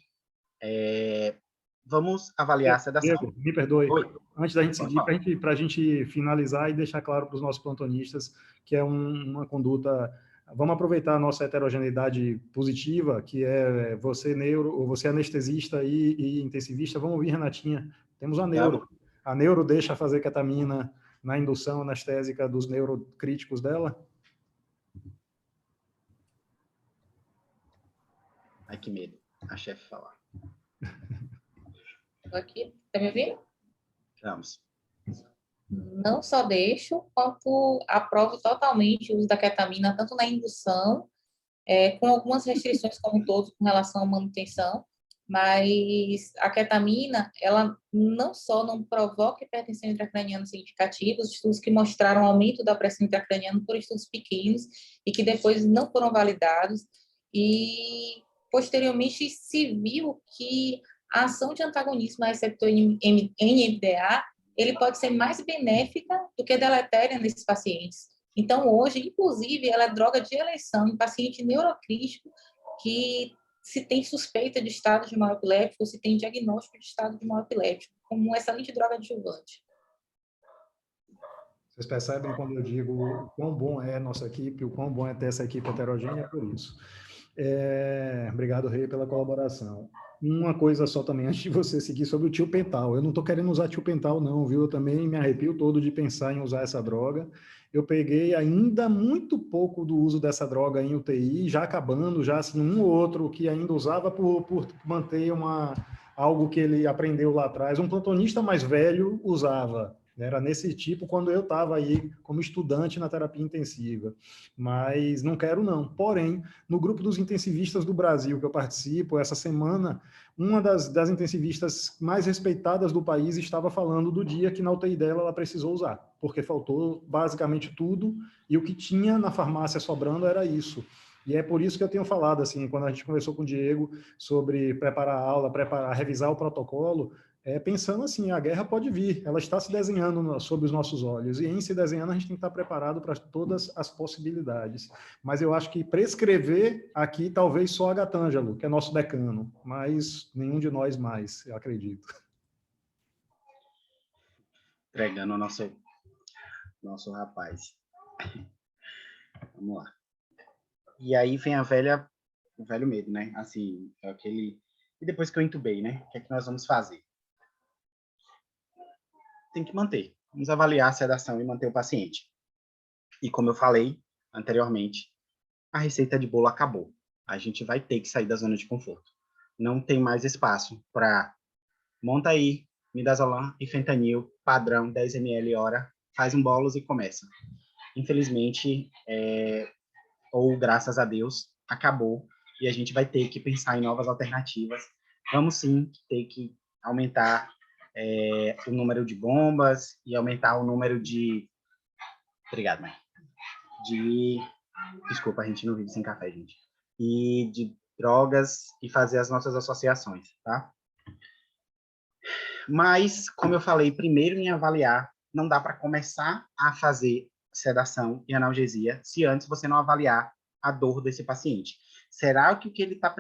Vamos avaliar a sedação. Diego, me perdoe. Oi. Antes da gente seguir, para a gente finalizar e deixar claro para os nossos plantonistas que é uma conduta... Vamos aproveitar a nossa heterogeneidade positiva, que é você neuro, ou você anestesista e intensivista. Vamos ouvir, Renatinha. Temos a neuro. A neuro deixa fazer ketamina na indução anestésica dos neurocríticos dela? Ai, que medo. A chefe falar. Estou aqui. Está me ouvindo? Vamos. Não só deixo, quanto aprovo totalmente o uso da ketamina, tanto na indução, com algumas restrições, como todos, com relação à manutenção, mas a ketamina, ela não só não provoca hipertensão intracraniana significativa, os estudos que mostraram aumento da pressão intracraniana foram estudos pequenos e que depois não foram validados, e posteriormente se viu que a ação de antagonismo a receptor NMDA ele pode ser mais benéfica do que deletéria nesses pacientes. Então, hoje, inclusive, ela é droga de eleição em paciente neurocrítico que se tem suspeita de estado de mal epiléptico ou se tem diagnóstico de estado de mal epiléptico, como uma excelente droga adjuvante. Vocês percebem quando eu digo o quão bom é a nossa equipe, o quão bom é ter essa equipe heterogênea, é por isso. Obrigado, Rei, pela colaboração. Uma coisa só também, antes de você seguir, sobre o tiopental. Eu não estou querendo usar tiopental, não, viu? Eu também me arrepio todo de pensar em usar essa droga. Eu peguei ainda muito pouco do uso dessa droga em UTI, já acabando, já assim, um ou outro que ainda usava por manter algo que ele aprendeu lá atrás. Um plantonista mais velho usava Era nesse tipo quando eu estava aí como estudante na terapia intensiva. Mas não quero, não. Porém, no grupo dos intensivistas do Brasil que eu participo, essa semana, uma das intensivistas mais respeitadas do país estava falando do dia que na UTI dela ela precisou usar, porque faltou basicamente tudo, e o que tinha na farmácia sobrando era isso. E é por isso que eu tenho falado, assim, quando a gente conversou com o Diego sobre preparar a aula, revisar o protocolo, pensando assim, a guerra pode vir, ela está se desenhando sob os nossos olhos, e em se desenhando a gente tem que estar preparado para todas as possibilidades. Mas eu acho que prescrever aqui talvez só a Gatângelo, que é nosso decano, mas nenhum de nós mais, eu acredito. Entregando o nosso rapaz. Vamos lá. E aí vem o velho medo, né? Assim, aquele... E depois que eu entubei, né? O que é que nós vamos fazer? Tem que manter. Vamos avaliar a sedação e manter o paciente. E como eu falei anteriormente, a receita de bolo acabou. A gente vai ter que sair da zona de conforto. Não tem mais espaço para monta aí, midazolam e fentanil, padrão, 10 ml hora, faz um bolos e começa. Infelizmente, ou graças a Deus, acabou e a gente vai ter que pensar em novas alternativas. Vamos sim ter que aumentar o número de bombas e aumentar o número de... Obrigado, mãe. Desculpa, a gente não vive sem café, gente. E de drogas e fazer as nossas associações, tá? Mas, como eu falei, primeiro em avaliar, não dá para começar a fazer sedação e analgesia se antes você não avaliar a dor desse paciente. Será que o que ele está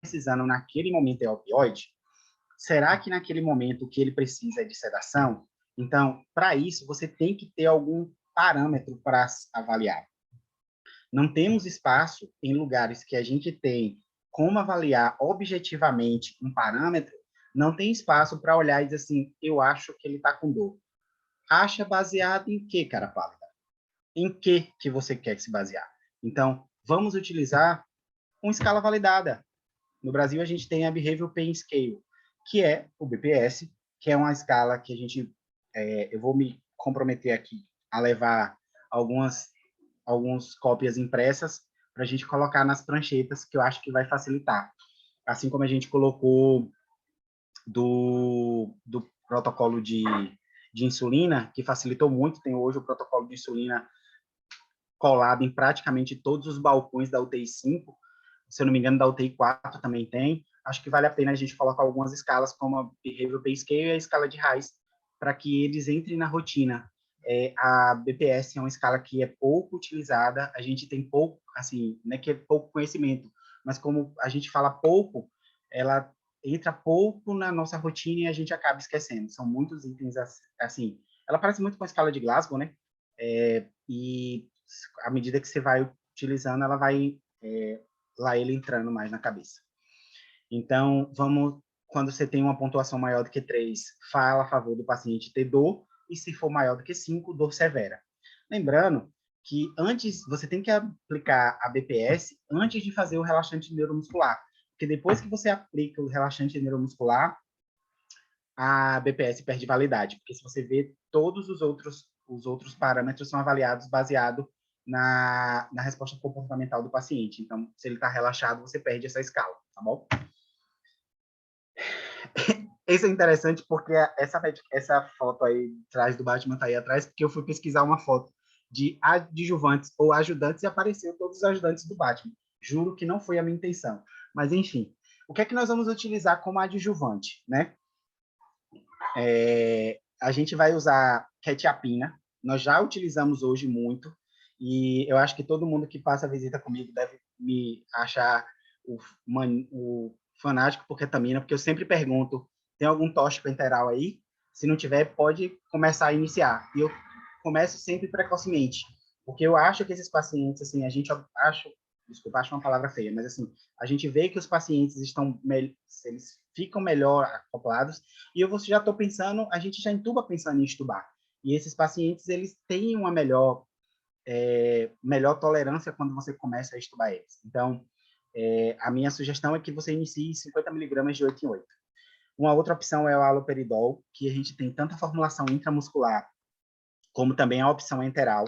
precisando naquele momento é opioide? Será que naquele momento o que ele precisa é de sedação? Então, para isso, você tem que ter algum parâmetro para avaliar. Não temos espaço em lugares que a gente tem como avaliar objetivamente um parâmetro, não tem espaço para olhar e dizer assim, eu acho que ele está com dor. Acha baseado em quê, cara pálida? Em que você quer se basear? Então, vamos utilizar uma escala validada. No Brasil, a gente tem a Behavioral Pain Scale, que é o BPS, que é uma escala que a gente... eu vou me comprometer aqui a levar algumas cópias impressas para a gente colocar nas pranchetas, que eu acho que vai facilitar. Assim como a gente colocou do protocolo de insulina, que facilitou muito, tem hoje o protocolo de insulina colado em praticamente todos os balcões da UTI 5, se eu não me engano, da UTI 4 também tem. Acho que vale a pena a gente colocar algumas escalas, como a Behavioral Pain Scale e a escala de Reis, para que eles entrem na rotina. A BPS é uma escala que é pouco utilizada, a gente tem pouco, assim, não é que é pouco conhecimento, mas como a gente fala pouco, ela entra pouco na nossa rotina e a gente acaba esquecendo. São muitos itens, assim, ela parece muito com a escala de Glasgow, né? E à medida que você vai utilizando, ela vai lá ele entrando mais na cabeça. Então, quando você tem uma pontuação maior do que 3, fala a favor do paciente ter dor, e se for maior do que 5, dor severa. Lembrando que você tem que aplicar a BPS antes de fazer o relaxante neuromuscular, porque depois que você aplica o relaxante neuromuscular, a BPS perde validade, porque se você vê, todos os outros parâmetros são avaliados baseado na resposta comportamental do paciente. Então, se ele está relaxado, você perde essa escala, tá bom? Isso é interessante porque essa foto aí atrás do Batman tá aí atrás, porque eu fui pesquisar uma foto de adjuvantes ou ajudantes e apareceu todos os ajudantes do Batman. Juro que não foi a minha intenção. Mas, enfim, o que é que nós vamos utilizar como adjuvante, né? A gente vai usar quetiapina. Nós já utilizamos hoje muito, e eu acho que todo mundo que passa a visita comigo deve me achar o fanático por ketamina, porque eu sempre pergunto, tem algum tóxico enteral aí? Se não tiver, pode começar a iniciar. E eu começo sempre precocemente, porque eu acho que esses pacientes, assim, desculpa, acho uma palavra feia, mas assim, a gente vê que os pacientes eles ficam melhor acoplados, e eu já estou pensando, a gente já intuba pensando em extubar. E esses pacientes, eles têm uma melhor tolerância quando você começa a extubar eles. Então, a minha sugestão é que você inicie 50 mg de 8 em 8. Uma outra opção é o haloperidol, que a gente tem tanto a formulação intramuscular como também a opção enteral.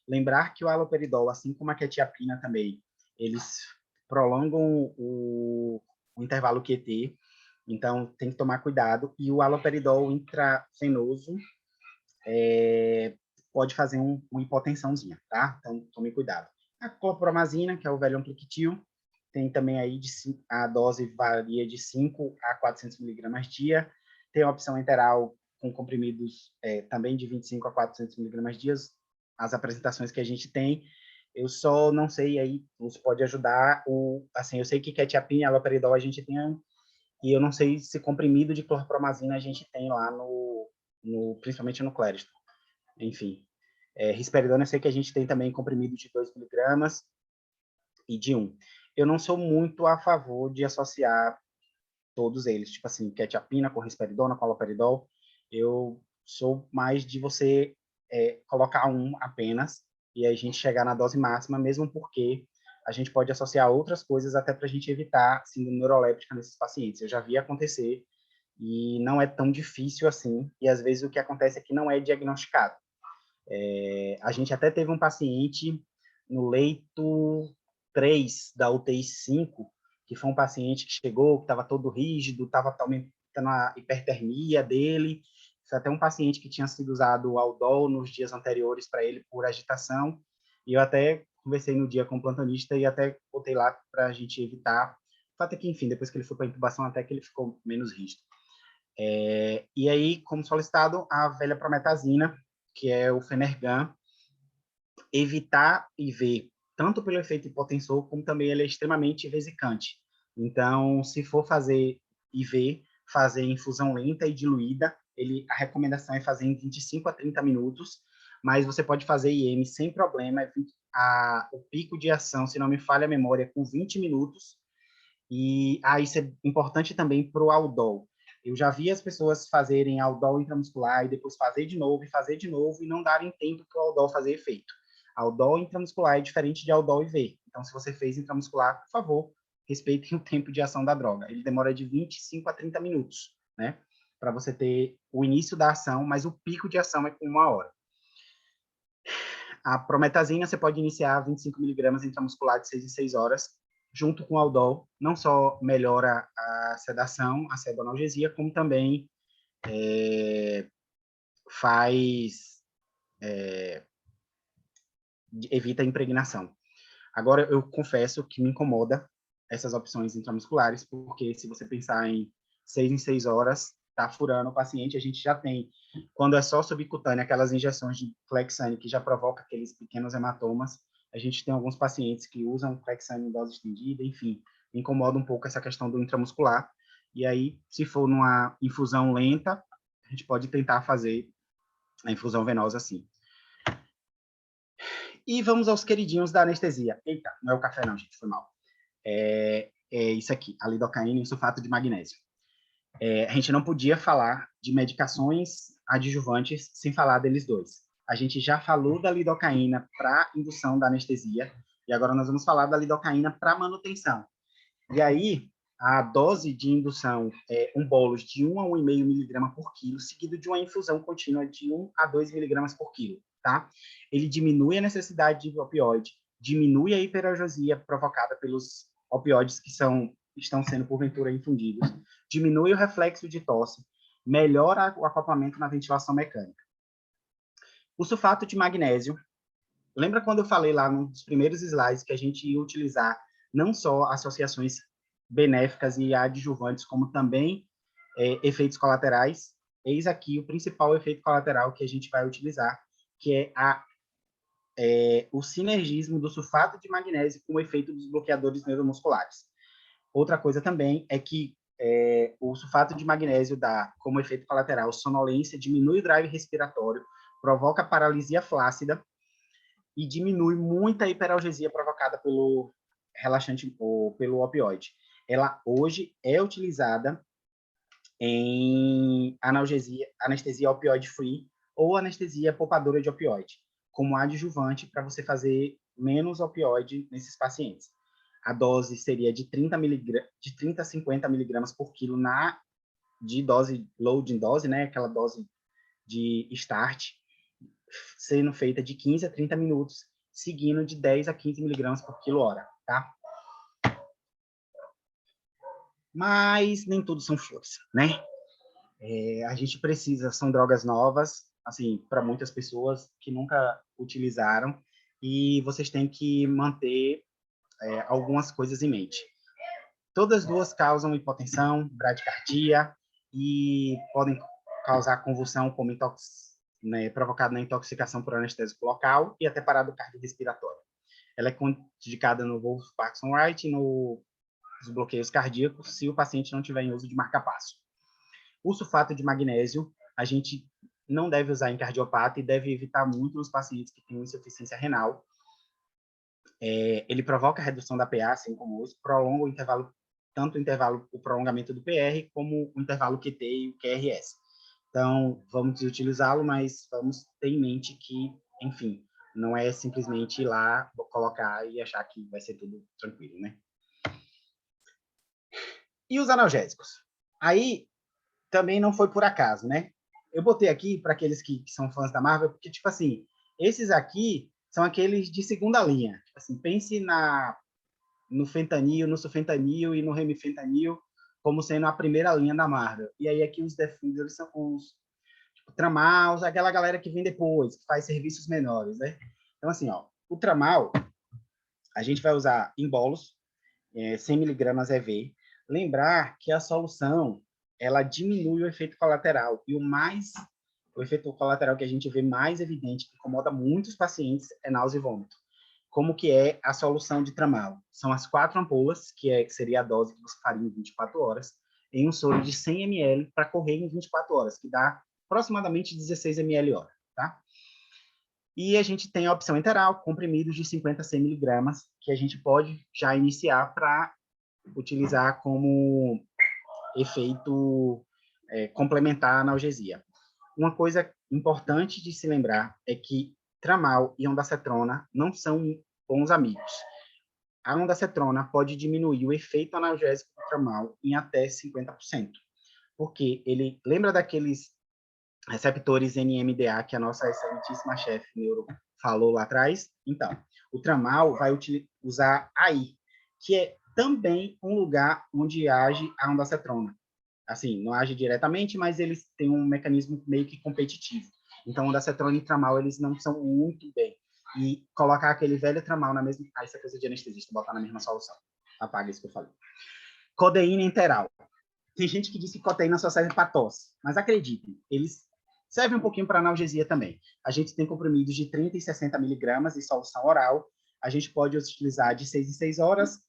Lembrar que o haloperidol, assim como a quetiapina também, eles prolongam o intervalo QT, então tem que tomar cuidado. E o haloperidol intravenoso pode fazer uma hipotensãozinha, tá? Então tome cuidado. A clorpromazina, que é o velho ampliquitil, tem também aí a dose varia de 5 a 400 miligramas dia. Tem a opção enteral com comprimidos também de 25 a 400 miligramas dia. As apresentações que a gente tem, eu só não sei aí, você pode ajudar, assim, eu sei que quetiapina e haloperidol a gente tem, e eu não sei se comprimido de clorpromazina a gente tem lá principalmente no Clariston. Enfim, risperidona eu sei que a gente tem também comprimido de 2 miligramas e de 1. Eu não sou muito a favor de associar todos eles, tipo assim, quetiapina com risperidona, com haloperidol. Eu sou mais de você colocar um apenas e a gente chegar na dose máxima, mesmo porque a gente pode associar outras coisas até para a gente evitar síndrome neuroléptica nesses pacientes. Eu já vi acontecer e não é tão difícil assim, e às vezes o que acontece é que não é diagnosticado. A gente até teve um paciente no leito 3 da UTI 5, que foi um paciente que chegou, que estava todo rígido, estava aumentando a hipertermia dele. Foi até um paciente que tinha sido usado Aldol nos dias anteriores para ele por agitação. E eu até conversei no dia com o plantonista e até botei lá para a gente evitar. O fato é que, enfim, depois que ele foi para a intubação, até que ele ficou menos rígido. E aí, como solicitado, a velha prometazina, que é o Fenergan, evitar IV, tanto pelo efeito hipotensor, como também ele é extremamente vesicante. Então, se for fazer IV, fazer infusão lenta e diluída, a recomendação é fazer em 25 a 30 minutos, mas você pode fazer IM sem problema, o pico de ação, se não me falha a memória, é com 20 minutos, e isso é importante também para o Aldol. Eu já vi as pessoas fazerem Aldol intramuscular e depois fazer de novo e não darem tempo para o Aldol fazer efeito. Aldol intramuscular é diferente de Aldol IV. Então, se você fez intramuscular, por favor, respeitem o tempo de ação da droga. Ele demora de 25 a 30 minutos, né? Para você ter o início da ação, mas o pico de ação é com 1 hora. A prometazina, você pode iniciar 25 miligramas intramuscular de 6 em 6 horas, junto com o Aldol. Não só melhora a sedação, a pseudoanalgesia, como também evita a impregnação. Agora, eu confesso que me incomoda essas opções intramusculares, porque se você pensar em 6 em 6 horas, tá furando o paciente, a gente já tem, quando é só subcutânea, aquelas injeções de Clexane que já provoca aqueles pequenos hematomas, a gente tem alguns pacientes que usam Clexane em dose estendida, enfim, me incomoda um pouco essa questão do intramuscular, e aí, se for numa infusão lenta, a gente pode tentar fazer a infusão venosa assim. E vamos aos queridinhos da anestesia. Eita, não é o café não, gente, foi mal. É isso aqui, a lidocaína e o sulfato de magnésio. A gente não podia falar de medicações adjuvantes sem falar deles dois. A gente já falou da lidocaína para indução da anestesia, e agora nós vamos falar da lidocaína para manutenção. E aí, a dose de indução é um bolus de 1 a 1,5 miligrama por quilo, seguido de uma infusão contínua de 1 a 2 miligramas por quilo, tá? Ele diminui a necessidade de opioide, diminui a hiperalgesia provocada pelos opioides que estão sendo, porventura, infundidos, diminui o reflexo de tosse, melhora o acoplamento na ventilação mecânica. O sulfato de magnésio, lembra quando eu falei lá nos primeiros slides que a gente ia utilizar não só associações benéficas e adjuvantes, como também efeitos colaterais? Eis aqui o principal efeito colateral que a gente vai utilizar, que é o sinergismo do sulfato de magnésio com o efeito dos bloqueadores neuromusculares. Outra coisa também é que o sulfato de magnésio dá como efeito colateral sonolência, diminui o drive respiratório, provoca paralisia flácida e diminui muita hiperalgesia provocada pelo relaxante ou pelo opioide. Ela hoje é utilizada em anestesia opioide-free ou anestesia poupadora de opioide, como adjuvante para você fazer menos opioide nesses pacientes. A dose seria de 30 a 50 miligramas por quilo de dose, loading dose, né? Aquela dose de start, sendo feita de 15 a 30 minutos, seguindo de 10 a 15 miligramas por quilo-hora, tá? Mas nem tudo são flores, né? A gente precisa, são drogas novas, assim, para muitas pessoas que nunca utilizaram, e vocês têm que manter algumas coisas em mente. Todas duas causam hipotensão, bradicardia, e podem causar convulsão como provocada na intoxicação por anestésico local e até parada cardiorrespiratória. Ela é contraindicada no Wolff-Parkinson-White e nos bloqueios cardíacos se o paciente não tiver em uso de marca-passo. O sulfato de magnésio, a gente não deve usar em cardiopata e deve evitar muito nos pacientes que têm insuficiência renal. Ele provoca a redução da PA, assim como o prolonga o intervalo, tanto o prolongamento do PR, como o intervalo QT e o QRS. Então, vamos utilizá-lo, mas vamos ter em mente que, enfim, não é simplesmente ir lá, colocar e achar que vai ser tudo tranquilo, né? E os analgésicos? Aí, também não foi por acaso, né? Eu botei aqui para aqueles que são fãs da Marvel, porque, tipo assim, esses aqui são aqueles de segunda linha. Tipo assim, pense no fentanil, no sulfentanil e no remifentanil como sendo a primeira linha da Marvel. E aí aqui os defenders são os tipo, Tramal, aquela galera que vem depois, que faz serviços menores, né? Então, assim, ó, o Tramal, a gente vai usar em bolos, 100 miligramas EV. Lembrar que a solução, ela diminui o efeito colateral. E o efeito colateral que a gente vê mais evidente, que incomoda muitos pacientes, é náusea e vômito. Como que é a solução de Tramal? São as 4 ampolas, que seria a dose que você faria em 24 horas, em um soro de 100 ml para correr em 24 horas, que dá aproximadamente 16 ml hora, tá? E a gente tem a opção enteral, comprimidos de 50 a 100 miligramas, que a gente pode já iniciar para utilizar como efeito complementar à analgesia. Uma coisa importante de se lembrar é que Tramal e ondansetrona não são bons amigos. A ondansetrona pode diminuir o efeito analgésico do Tramal em até 50%, porque ele lembra daqueles receptores NMDA que a nossa excelentíssima chefe neuro falou lá atrás? Então, o Tramal vai usar aí, que é também um lugar onde age a ondansetrona. Assim, não age diretamente, mas eles têm um mecanismo meio que competitivo. Então, ondansetrona e Tramal, eles não são muito bem. E colocar aquele velho Tramal na mesma... Ah, isso é coisa de anestesista, botar na mesma solução. Apaga isso que eu falei. Codeína enteral. Tem gente que diz que codeína só serve para tosse, mas acreditem, eles servem um pouquinho para analgesia também. A gente tem comprimidos de 30 e 60 miligramas em solução oral. A gente pode utilizar de 6 em 6 horas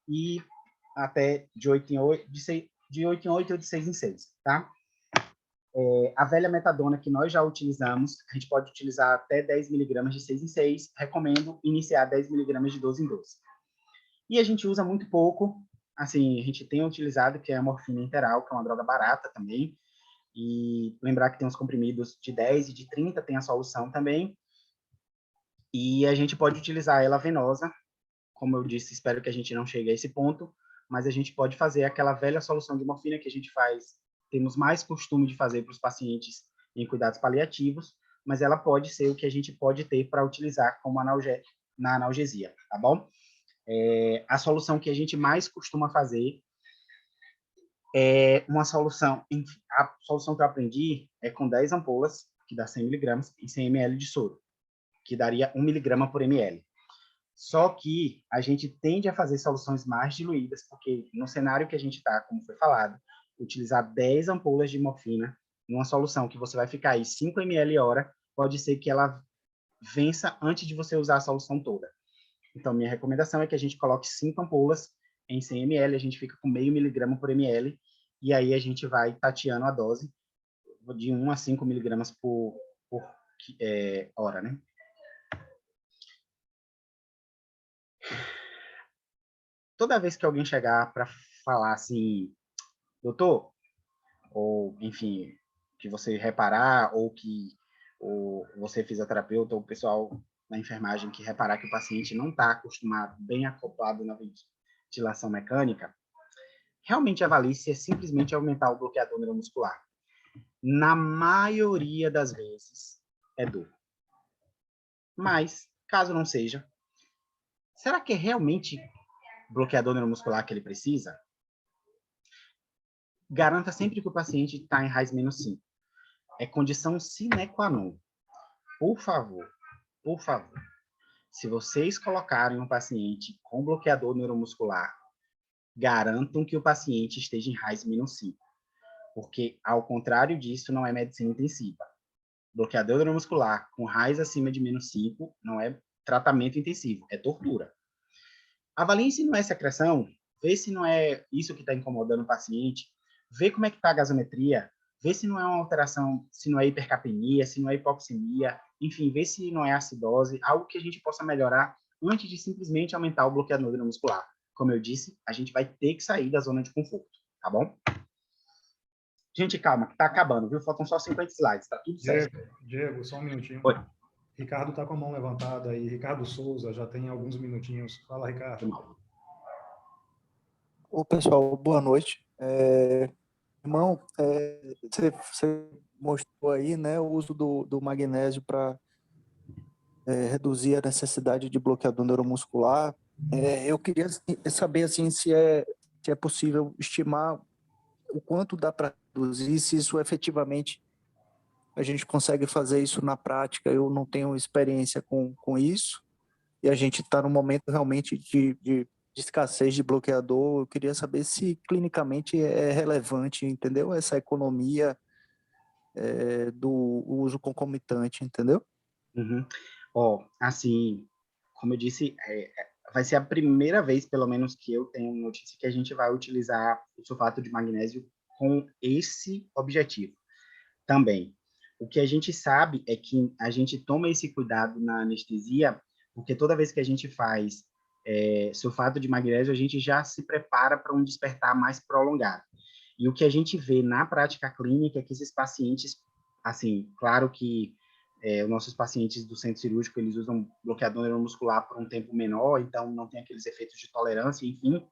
e até de 8 em 8, de 8 em 8 ou de 6 em 6, tá? A velha metadona que nós já utilizamos, a gente pode utilizar até 10 miligramas de 6 em 6. Recomendo iniciar 10 miligramas de 12 em 12. E a gente usa muito pouco, assim, a gente tem utilizado, que é a morfina interal, que é uma droga barata também, e lembrar que tem uns comprimidos de 10 e de 30, tem a solução também, e a gente pode utilizar ela venosa, como eu disse, espero que a gente não chegue a esse ponto, mas a gente pode fazer aquela velha solução de morfina que a gente faz, temos mais costume de fazer para os pacientes em cuidados paliativos, mas ela pode ser o que a gente pode ter para utilizar como na analgesia, tá bom? A solução que a gente mais costuma fazer é uma solução, enfim, a solução que eu aprendi é com 10 ampolas, que dá 100 miligramas, e 100 ml de soro, que daria 1 miligrama por ml. Só que a gente tende a fazer soluções mais diluídas, porque no cenário que a gente está, como foi falado, utilizar 10 ampolas de morfina numa solução que você vai ficar aí 5 ml hora, pode ser que ela vença antes de você usar a solução toda. Então, minha recomendação é que a gente coloque 5 ampolas em 100 ml, a gente fica com meio miligrama por ml, e aí a gente vai tateando a dose de 1 a 5 miligramas por hora, né? Toda vez que alguém chegar para falar assim, doutor, ou, enfim, que você reparar, ou você fisioterapeuta, ou o pessoal na enfermagem que reparar que o paciente não está acostumado, bem acoplado na ventilação mecânica, realmente avalie se é simplesmente aumentar o bloqueador neuromuscular. Na maioria das vezes, é dor. Mas, caso não seja, será que é realmente bloqueador neuromuscular que ele precisa? Garanta sempre que o paciente está em RAIS -5. É condição sine qua non. Por favor, se vocês colocarem um paciente com bloqueador neuromuscular, garantam que o paciente esteja em RAIS -5. Porque, ao contrário disso, não é medicina intensiva. Bloqueador neuromuscular com RAIS acima de -5 não é tratamento intensivo, é tortura. Avalie se não é secreção, vê se não é isso que está incomodando o paciente, vê como é que está a gasometria, vê se não é uma alteração, se não é hipercapnia, se não é hipoxemia, enfim, vê se não é acidose, algo que a gente possa melhorar antes de simplesmente aumentar o bloqueador neuromuscular. Como eu disse, a gente vai ter que sair da zona de conforto, tá bom? Gente, calma, que tá acabando, viu? Faltam só 50 slides, tá tudo certo. Diego, só um minutinho. Oi. Ricardo tá com a mão levantada aí. Ricardo Souza já tem alguns minutinhos. Fala, Ricardo. Ô, pessoal, boa noite. Irmão, você mostrou aí, né, o uso do magnésio para reduzir a necessidade de bloqueador neuromuscular. Eu queria saber assim, se é possível estimar o quanto dá para reduzir, se isso efetivamente a gente consegue fazer isso na prática. Eu não tenho experiência com isso, e a gente está num momento realmente de escassez de bloqueador. Eu queria saber se clinicamente é relevante, entendeu? Essa economia do uso concomitante, entendeu? Uhum. Assim, como eu disse, vai ser a primeira vez, pelo menos, que eu tenho notícia que a gente vai utilizar o sulfato de magnésio com esse objetivo também. O que a gente sabe é que a gente toma esse cuidado na anestesia, porque toda vez que a gente faz sulfato de magnésio, a gente já se prepara para um despertar mais prolongado. E o que a gente vê na prática clínica é que esses pacientes, assim, claro que os nossos pacientes do centro cirúrgico, eles usam bloqueador neuromuscular por um tempo menor, então não tem aqueles efeitos de tolerância, enfim,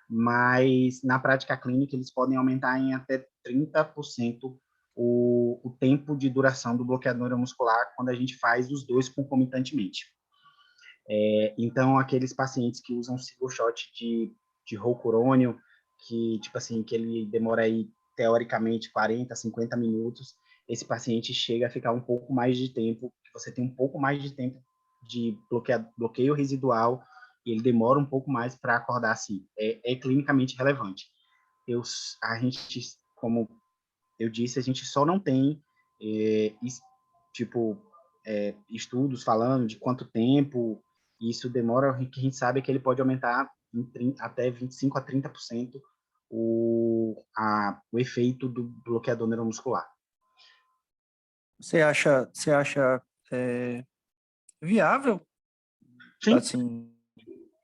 mas na prática clínica eles podem aumentar em até 30% o tempo de duração do bloqueador neuromuscular quando a gente faz os dois concomitantemente. Então, aqueles pacientes que usam single shot de roucurônio, que, tipo assim, que ele demora aí, teoricamente, 40, 50 minutos, esse paciente chega a ficar um pouco mais de tempo, você tem um pouco mais de tempo de bloqueio residual, e ele demora um pouco mais para acordar assim. É clinicamente relevante. A gente, como eu disse, a gente só não tem, estudos falando de quanto tempo isso demora, o que a gente sabe é que ele pode aumentar até 25 a 30% o efeito do bloqueador neuromuscular. Você acha viável, Sim. assim,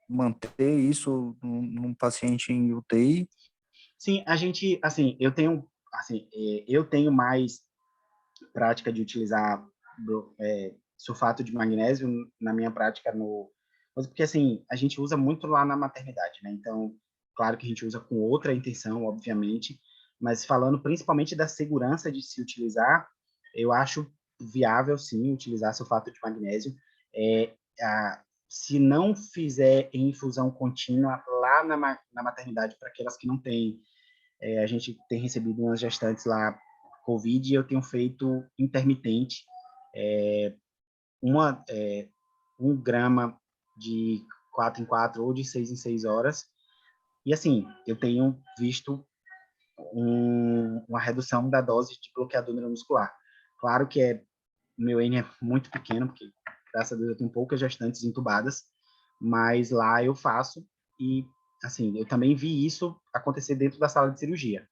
manter isso num paciente em UTI? Sim, a gente, assim, eu tenho mais prática de utilizar sulfato de magnésio na minha prática porque assim, a gente usa muito lá na maternidade, né? Então, claro que a gente usa com outra intenção, obviamente, mas falando principalmente da segurança de se utilizar, eu acho viável, sim, utilizar sulfato de magnésio. Se não fizer em infusão contínua lá na maternidade, para aquelas que não têm, a gente tem recebido umas gestantes lá COVID, e eu tenho feito intermitente, 1 grama de 4 em 4 ou de 6 em 6 horas, e assim, eu tenho visto uma redução da dose de bloqueador neuromuscular. Claro que o meu N é muito pequeno, porque, graças a Deus, eu tenho poucas gestantes entubadas, mas lá eu faço, e, assim, eu também vi isso acontecer dentro da sala de cirurgia.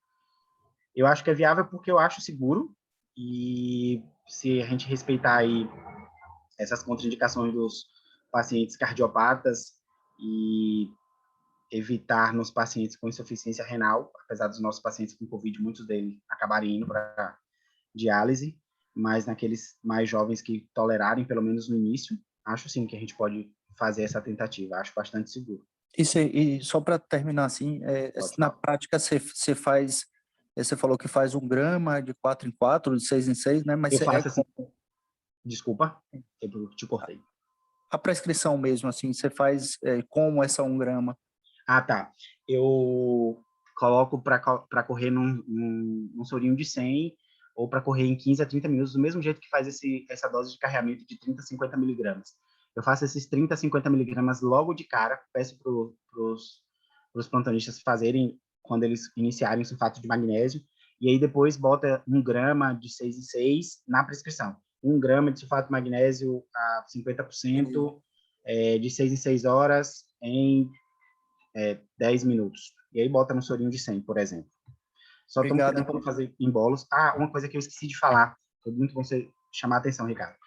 Eu acho que é viável porque eu acho seguro, e se a gente respeitar aí essas contraindicações dos pacientes cardiopatas e evitar nos pacientes com insuficiência renal, apesar dos nossos pacientes com COVID, muitos deles acabarem indo para diálise, mas naqueles mais jovens que tolerarem, pelo menos no início, acho sim que a gente pode fazer essa tentativa, acho bastante seguro. E só para terminar assim, na prática você faz, você falou que faz 1 grama de 4 em 4, de 6 em 6, né? Mas eu faço assim, Desculpa, eu te cortei. A prescrição mesmo, assim, você faz como essa 1 grama? Ah, tá. Eu coloco para correr num sorinho de 100 ou para correr em 15 a 30 minutos, do mesmo jeito que faz essa dose de carregamento de 30 a 50 miligramas. Eu faço esses 30 a 50 miligramas logo de cara, peço para os plantonistas fazerem quando eles iniciarem o sulfato de magnésio, e aí depois bota 1 grama de 6 em 6 na prescrição. 1 grama de sulfato de magnésio a 50%, de 6 em 6 horas em 10 minutos. E aí bota no sorinho de 100, por exemplo. Só estou tentando fazer em bolos. Ah, uma coisa que eu esqueci de falar, foi muito bom você chamar a atenção, Ricardo.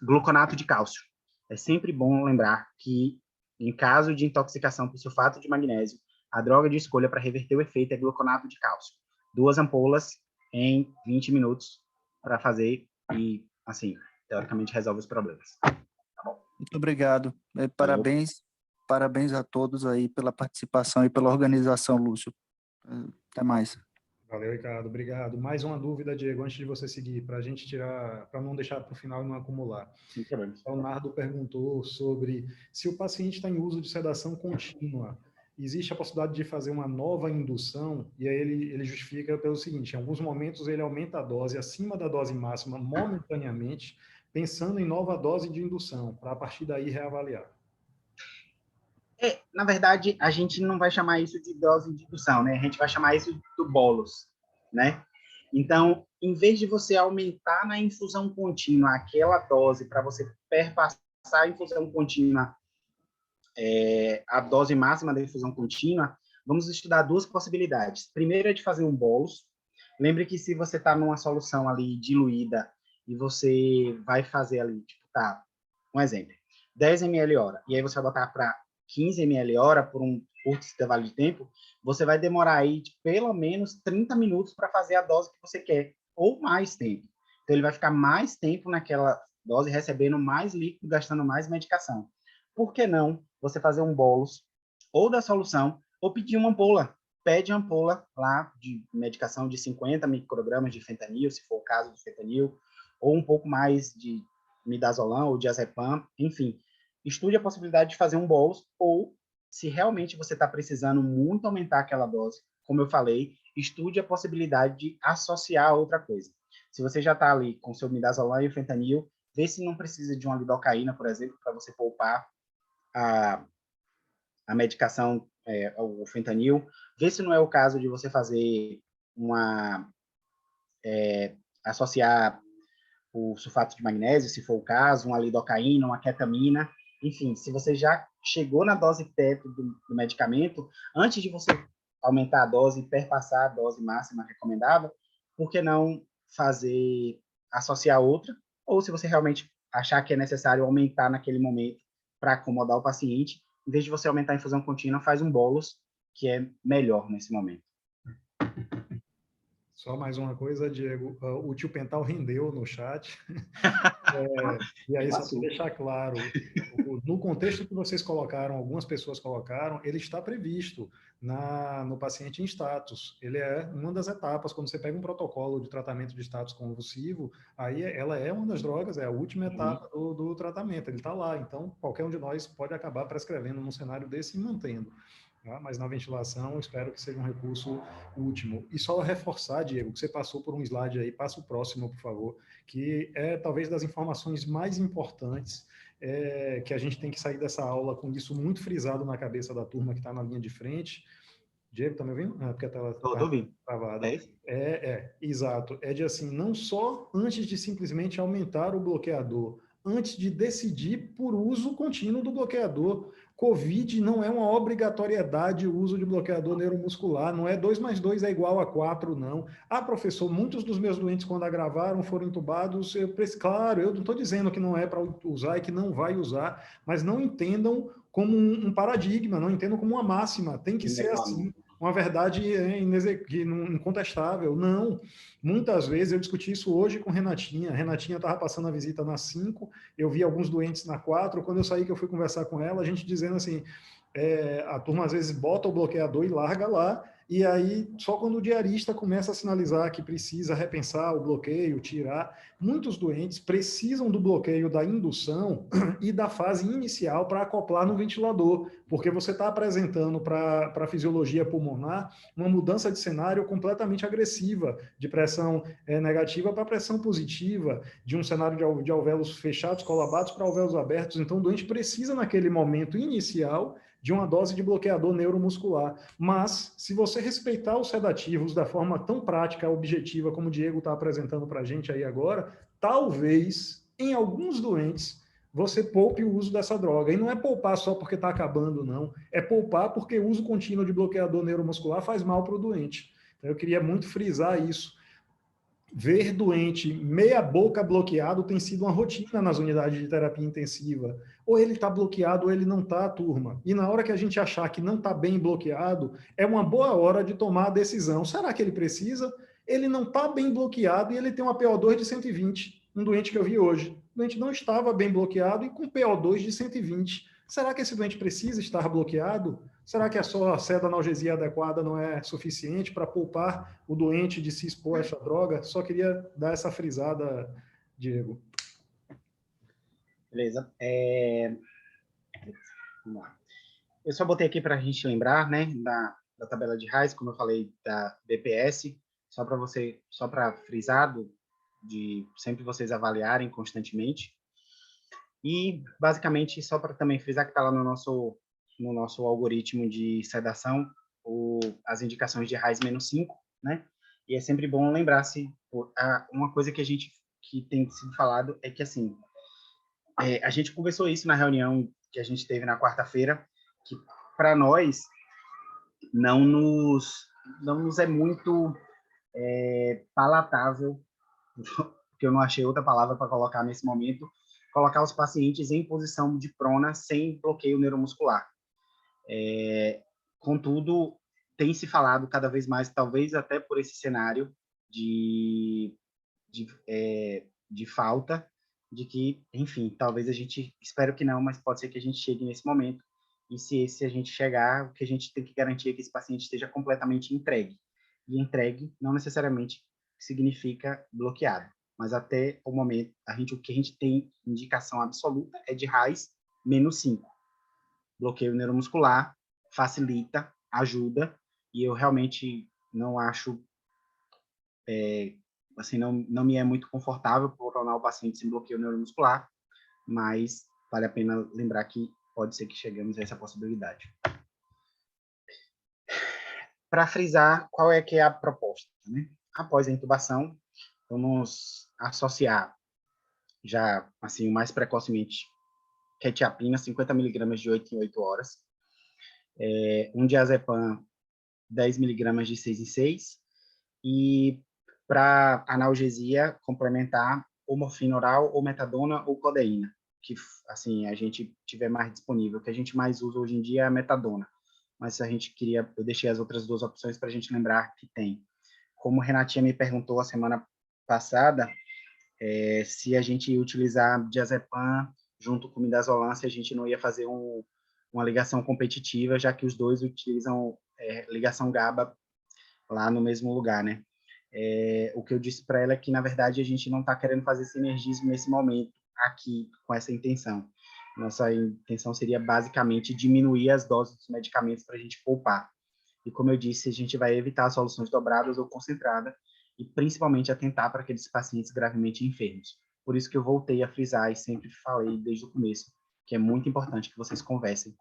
Gluconato de cálcio. É sempre bom lembrar que, em caso de intoxicação por sulfato de magnésio, a droga de escolha para reverter o efeito é gluconato de cálcio. 2 ampolas em 20 minutos para fazer e, assim, teoricamente resolve os problemas. Tá bom? Muito obrigado. Parabéns a todos aí pela participação e pela organização, Lúcio. Até mais. Valeu, Ricardo. Obrigado. Mais uma dúvida, Diego, antes de você seguir, para a gente tirar, para não deixar para o final e não acumular. O Leonardo perguntou sobre se o paciente está em uso de sedação contínua, existe a possibilidade de fazer uma nova indução, e aí ele justifica pelo seguinte: em alguns momentos ele aumenta a dose acima da dose máxima momentaneamente, pensando em nova dose de indução, para a partir daí reavaliar. Na verdade, a gente não vai chamar isso de dose de indução, né? A gente vai chamar isso do bolos, né? Então, em vez de você aumentar na infusão contínua aquela dose para você perpassar a infusão contínua, a dose máxima da infusão contínua, vamos estudar 2 possibilidades. Primeiro é de fazer um bolos. Lembre que se você está numa solução ali diluída e você vai fazer ali, tipo, um exemplo, 10 ml hora, e aí você vai botar para 15 ml hora por um curto intervalo de tempo, você vai demorar aí de pelo menos 30 minutos para fazer a dose que você quer, ou mais tempo. Então, ele vai ficar mais tempo naquela dose, recebendo mais líquido, gastando mais medicação. Por que não você fazer um bolos ou da solução, ou pedir uma ampola? Pede uma ampola lá de medicação de 50 microgramas de fentanil, se for o caso de fentanil, ou um pouco mais de midazolam ou diazepam, enfim. Estude a possibilidade de fazer um bolos, ou, se realmente você está precisando muito aumentar aquela dose, como eu falei, estude a possibilidade de associar a outra coisa. Se você já está ali com seu midazolam e o fentanil, vê se não precisa de uma lidocaína, por exemplo, para você poupar a medicação, o fentanil. Vê se não é o caso de você fazer associar o sulfato de magnésio, se for o caso, uma lidocaína, uma ketamina. Enfim, se você já chegou na dose teto do medicamento, antes de você aumentar a dose e perpassar a dose máxima recomendada, por que não associar outra? Ou se você realmente achar que é necessário aumentar naquele momento para acomodar o paciente, em vez de você aumentar a infusão contínua, faz um bolos, que é melhor nesse momento. Só mais uma coisa, Diego, o tio Pental rendeu no chat, e aí só para deixar claro, no contexto que vocês colocaram, algumas pessoas colocaram, ele está previsto no paciente em status, ele é uma das etapas, quando você pega um protocolo de tratamento de status convulsivo, aí ela é uma das drogas, é a última etapa do tratamento, ele está lá, então qualquer um de nós pode acabar prescrevendo num cenário desse e mantendo. Mas na ventilação, espero que seja um recurso último. E só reforçar, Diego, que você passou por um slide aí, passa o próximo, por favor, que é talvez das informações mais importantes, que a gente tem que sair dessa aula com isso muito frisado na cabeça da turma que está na linha de frente. Diego, tá me ouvindo? Porque a tela está travada. Exato. É de assim, não só antes de simplesmente aumentar o bloqueador, antes de decidir por uso contínuo do bloqueador. COVID não é uma obrigatoriedade o uso de bloqueador neuromuscular, não é 2 mais 2 é igual a 4, não. Professor, muitos dos meus doentes, quando agravaram, foram entubados, claro, eu não estou dizendo que não é para usar e que não vai usar, mas não entendam como um paradigma, não entendam como uma máxima, tem que ser assim, uma verdade incontestável. Não, muitas vezes, eu discuti isso hoje com Renatinha estava passando a visita na 5, eu vi alguns doentes na 4, quando eu saí que eu fui conversar com ela, a gente dizendo assim, a turma às vezes bota o bloqueador e larga lá, e aí só quando o diarista começa a sinalizar que precisa repensar o bloqueio, tirar, muitos doentes precisam do bloqueio da indução e da fase inicial para acoplar no ventilador, porque você está apresentando para a fisiologia pulmonar uma mudança de cenário completamente agressiva, de pressão negativa para pressão positiva, de um cenário de alvéolos fechados, colabados para alvéolos abertos. Então, o doente precisa, naquele momento inicial, de uma dose de bloqueador neuromuscular. Mas, se você respeitar os sedativos da forma tão prática, objetiva, como o Diego está apresentando para a gente aí agora, talvez, em alguns doentes, você poupe o uso dessa droga. E não é poupar só porque está acabando, não. É poupar porque o uso contínuo de bloqueador neuromuscular faz mal para o doente. Então, eu queria muito frisar isso. Ver doente meia boca bloqueado tem sido uma rotina nas unidades de terapia intensiva. Ou ele está bloqueado ou ele não está, turma. E na hora que a gente achar que não está bem bloqueado, é uma boa hora de tomar a decisão. Será que ele precisa? Ele não está bem bloqueado e ele tem uma PO2 de 120. Um doente que eu vi hoje. O doente não estava bem bloqueado e com PO2 de 120. Será que esse doente precisa estar bloqueado? Será que a só analgesia adequada não é suficiente para poupar o doente de se expor a essa droga? Só queria dar essa frisada, Diego. Beleza. Vamos lá. Eu só botei aqui para a gente lembrar, né, da tabela de Reis, como eu falei, da BPS, só para frisado, de sempre vocês avaliarem constantemente. E, basicamente, só para também frisar que está lá no nosso algoritmo de sedação, as indicações de Reis -5, né? E é sempre bom lembrar-se, uma coisa que tem sido falado é que, assim, a gente conversou isso na reunião que a gente teve na quarta-feira, que para nós não nos é muito palatável, porque eu não achei outra palavra para colocar nesse momento, colocar os pacientes em posição de prona sem bloqueio neuromuscular. Contudo, tem se falado cada vez mais, talvez até por esse cenário de falta, de que, enfim, talvez a gente, espero que não, mas pode ser que a gente chegue nesse momento, e se a gente chegar, o que a gente tem que garantir é que esse paciente esteja completamente entregue. E entregue não necessariamente significa bloqueado, mas até o momento, o que a gente tem indicação absoluta é de Reis -5. Bloqueio neuromuscular facilita, ajuda, e eu realmente não acho, assim, não me é muito confortável tornar o paciente sem bloqueio neuromuscular, mas vale a pena lembrar que pode ser que chegamos a essa possibilidade. Para frisar, qual é que é a proposta, né? Após a intubação, vamos associar já, assim, o mais precocemente, quetiapina, 50 mg de 8 em 8 horas, um diazepam, 10 mg de 6 em 6, e para analgesia, complementar ou morfina oral, ou metadona, ou codeína, que, assim, a gente tiver mais disponível. O que a gente mais usa hoje em dia é a metadona, mas a gente eu deixei as outras duas opções para a gente lembrar que tem. Como a Renatinha me perguntou a semana passada, se a gente ia utilizar diazepam junto com midazolam, se a gente não ia fazer uma ligação competitiva, já que os dois utilizam ligação GABA lá no mesmo lugar, né? O que eu disse para ela é que, na verdade, a gente não está querendo fazer sinergismo nesse momento, aqui, com essa intenção. Nossa intenção seria, basicamente, diminuir as doses dos medicamentos para a gente poupar. E, como eu disse, a gente vai evitar soluções dobradas ou concentradas e, principalmente, atentar para aqueles pacientes gravemente enfermos. Por isso que eu voltei a frisar e sempre falei desde o começo que é muito importante que vocês conversem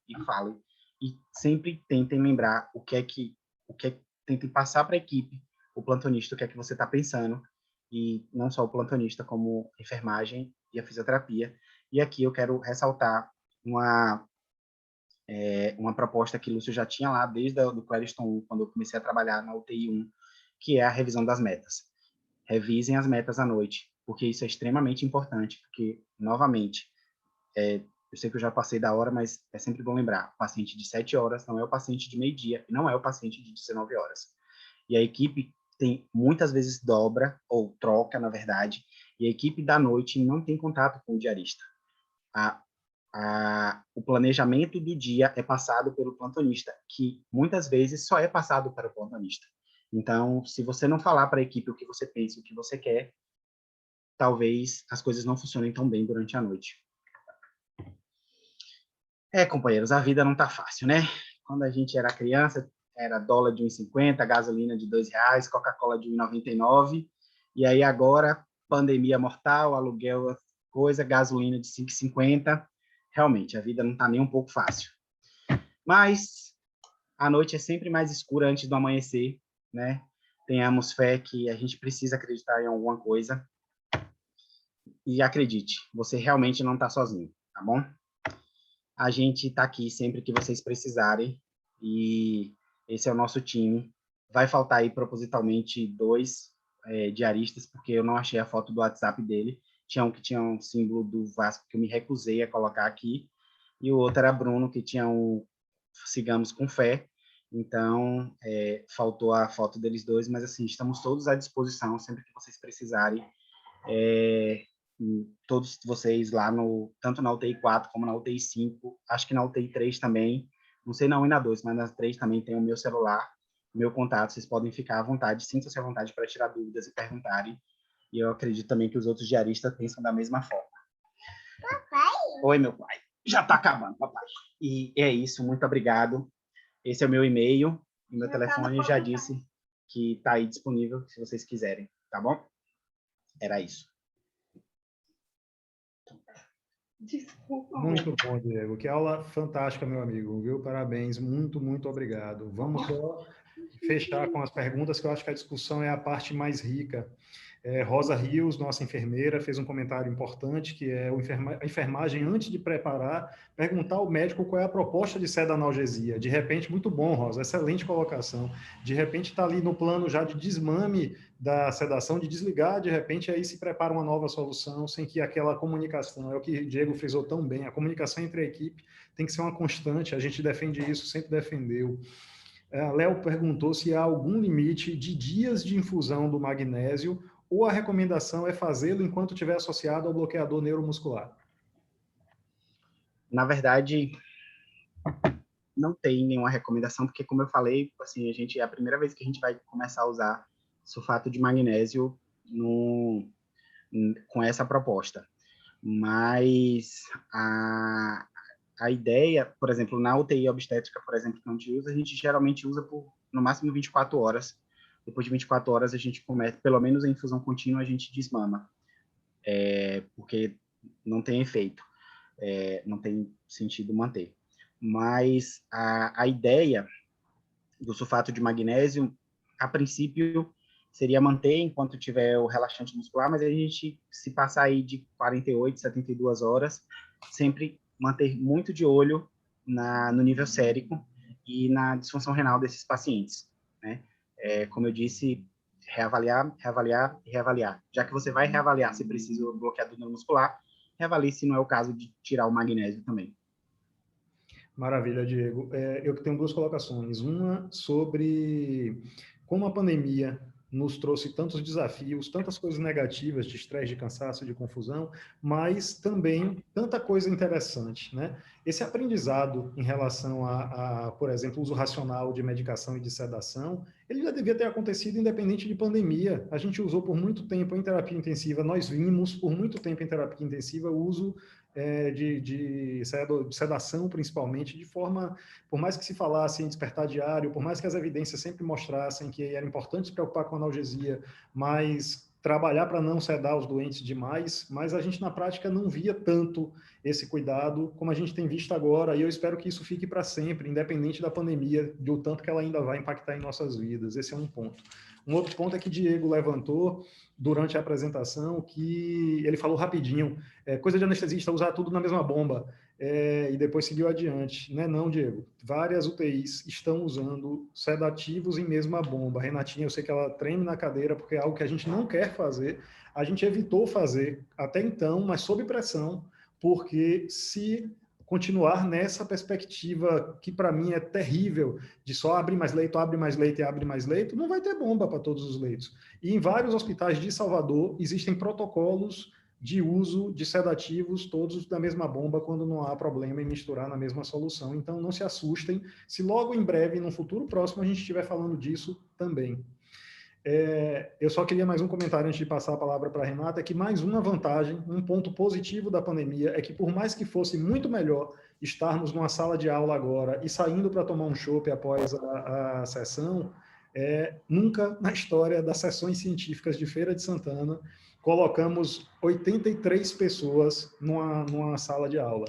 e falem. E sempre tentem lembrar tentem passar para a equipe, o plantonista, o que é que você está pensando, e não só o plantonista, como a enfermagem e a fisioterapia. E aqui eu quero ressaltar uma proposta que o Lúcio já tinha lá desde o Clériston 1, quando eu comecei a trabalhar na UTI 1, que é a revisão das metas. Revisem as metas à noite, porque isso é extremamente importante, porque, novamente, eu sei que eu já passei da hora, mas é sempre bom lembrar, o paciente de 7 horas não é o paciente de meio-dia, e não é o paciente de 19 horas. E a equipe muitas vezes dobra, ou troca, na verdade, e a equipe da noite não tem contato com o diarista. o planejamento do dia é passado pelo plantonista, que muitas vezes só é passado para o plantonista. Então, se você não falar para a equipe o que você pensa, o que você quer, talvez as coisas não funcionem tão bem durante a noite. Companheiros, a vida não tá fácil, né? Quando a gente era criança, era dólar de 1,50, gasolina de R$2, Coca-Cola de 1,99, e aí agora, pandemia mortal, aluguel, coisa, gasolina de 5,50. Realmente, a vida não tá nem um pouco fácil. Mas a noite é sempre mais escura antes do amanhecer, né? Tenhamos fé que a gente precisa acreditar em alguma coisa. E acredite, você realmente não tá sozinho, tá bom? A gente tá aqui sempre que vocês precisarem, e esse é o nosso time. Vai faltar aí propositalmente 2 diaristas, porque eu não achei a foto do WhatsApp dele. Tinha um que tinha um símbolo do Vasco que eu me recusei a colocar aqui, e o outro era Bruno, que tinha um Sigamos com Fé. Então, faltou a foto deles dois, mas assim, estamos todos à disposição sempre que vocês precisarem. Todos vocês lá, tanto na UTI 4 como na UTI 5, acho que na UTI 3 também, não sei na 1 e na 2, mas na 3 também tem o meu celular, meu contato, vocês podem ficar à vontade, sintam-se à vontade para tirar dúvidas e perguntarem, e eu acredito também que os outros diaristas pensam da mesma forma. Papai? Oi, meu pai. Já está acabando, papai. E é isso, muito obrigado. Esse é o meu e-mail, e meu telefone já disse que está aí disponível, se vocês quiserem, tá bom? Era isso. Desculpa. Muito bom, Diego. Que aula fantástica, meu amigo, viu? Parabéns, muito, muito obrigado. Vamos só fechar com as perguntas, que eu acho que a discussão é a parte mais rica. Rosa Rios, nossa enfermeira, fez um comentário importante, que é a enfermagem, antes de preparar, perguntar ao médico qual é a proposta de sedanalgesia. De repente, muito bom, Rosa, excelente colocação. De repente, está ali no plano já de desmame da sedação, de desligar, de repente, aí se prepara uma nova solução, sem que aquela comunicação, é o que o Diego frisou tão bem, a comunicação entre a equipe tem que ser uma constante, a gente defende isso, sempre defendeu. Léo perguntou se há algum limite de dias de infusão do magnésio, ou a recomendação é fazê-lo enquanto estiver associado ao bloqueador neuromuscular? Na verdade, não tem nenhuma recomendação, porque, como eu falei, assim, é a primeira vez que a gente vai começar a usar sulfato de magnésio com essa proposta. Mas a ideia, por exemplo, na UTI obstétrica, por exemplo, que a gente geralmente usa por, no máximo, 24 horas. Depois de 24 horas, a gente começa, pelo menos a infusão contínua, a gente desmama, porque não tem efeito, não tem sentido manter. Mas a ideia do sulfato de magnésio, a princípio, seria manter enquanto tiver o relaxante muscular, mas a gente, se passar aí de 48, 72 horas, sempre manter muito de olho no nível sérico e na disfunção renal desses pacientes, né? Como eu disse, reavaliar, reavaliar e reavaliar. Já que você vai reavaliar se precisa do bloqueador neuromuscular, reavalie se não é o caso de tirar o magnésio também. Maravilha, Diego. Eu tenho 2 colocações. Uma sobre como a pandemia nos trouxe tantos desafios, tantas coisas negativas, de estresse, de cansaço, de confusão, mas também tanta coisa interessante, né? Esse aprendizado em relação por exemplo, uso racional de medicação e de sedação, ele já devia ter acontecido independente de pandemia. A gente usou por muito tempo em terapia intensiva, nós vimos por muito tempo em terapia intensiva o uso de sedação, principalmente, de forma, por mais que se falasse em despertar diário, por mais que as evidências sempre mostrassem que era importante se preocupar com analgesia, mas trabalhar para não sedar os doentes demais, mas a gente na prática não via tanto esse cuidado como a gente tem visto agora, e eu espero que isso fique para sempre, independente da pandemia, do tanto que ela ainda vai impactar em nossas vidas. Esse é um ponto. Um outro ponto é que Diego levantou durante a apresentação, que ele falou rapidinho, coisa de anestesista, usar tudo na mesma bomba, e depois seguiu adiante. Não, Diego. Várias UTIs estão usando sedativos em mesma bomba. A Renatinha, eu sei que ela treme na cadeira, porque é algo que a gente não quer fazer. A gente evitou fazer até então, mas sob pressão, porque se continuar nessa perspectiva que para mim é terrível, de só abre mais leito, abre mais leito e abre mais leito, não vai ter bomba para todos os leitos. E em vários hospitais de Salvador existem protocolos de uso de sedativos, todos da mesma bomba, quando não há problema em misturar na mesma solução. Então, não se assustem, se logo em breve, num futuro próximo, a gente estiver falando disso também. Eu só queria mais um comentário antes de passar a palavra para a Renata, é que mais uma vantagem, um ponto positivo da pandemia, é que por mais que fosse muito melhor estarmos numa sala de aula agora e saindo para tomar um chopp após a sessão, nunca na história das sessões científicas de Feira de Santana colocamos 83 pessoas numa sala de aula.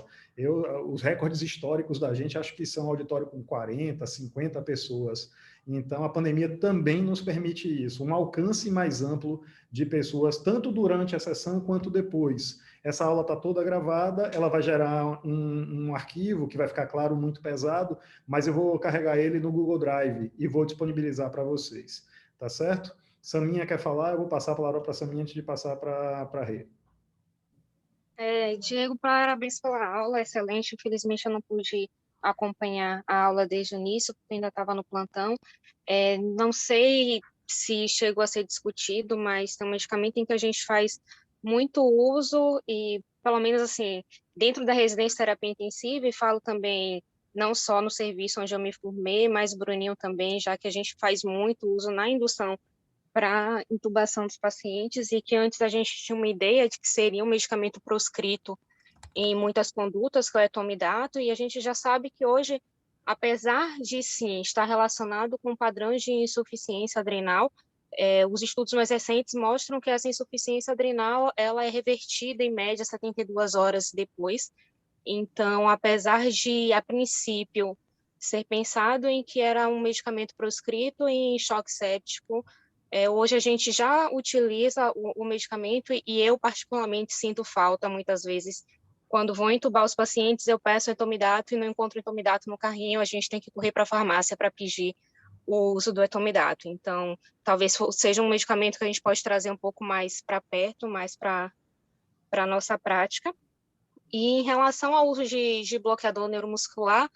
Os recordes históricos da gente, acho que são auditório com 40, 50 pessoas. Então, a pandemia também nos permite isso, um alcance mais amplo de pessoas, tanto durante a sessão quanto depois. Essa aula está toda gravada, ela vai gerar um arquivo que vai ficar, claro, muito pesado, mas eu vou carregar ele no Google Drive e vou disponibilizar para vocês. Tá certo? Saminha quer falar? Eu vou passar a palavra para a Saminha antes de passar para a Rê. Diego, parabéns pela aula, excelente. Infelizmente, eu não pude acompanhar a aula desde o início, porque ainda estava no plantão. Não sei se chegou a ser discutido, mas tem um medicamento em que a gente faz muito uso e, pelo menos assim, dentro da residência de terapia intensiva, e falo também não só no serviço onde eu me formei, mas Bruninho também, já que a gente faz muito uso na indução para intubação dos pacientes, e que antes a gente tinha uma ideia de que seria um medicamento proscrito em muitas condutas, que é o etomidato, e a gente já sabe que hoje, apesar de sim estar relacionado com padrões de insuficiência adrenal, os estudos mais recentes mostram que essa insuficiência adrenal ela é revertida em média 72 horas depois. Então, apesar de, a princípio, ser pensado em que era um medicamento proscrito em choque séptico, hoje a gente já utiliza o medicamento e eu, particularmente, sinto falta, muitas vezes, quando vou entubar os pacientes, eu peço etomidato e não encontro etomidato no carrinho, a gente tem que correr para a farmácia para pedir o uso do etomidato. Então, talvez seja um medicamento que a gente pode trazer um pouco mais para perto, mais para a nossa prática. E em relação ao uso de bloqueador neuromuscular,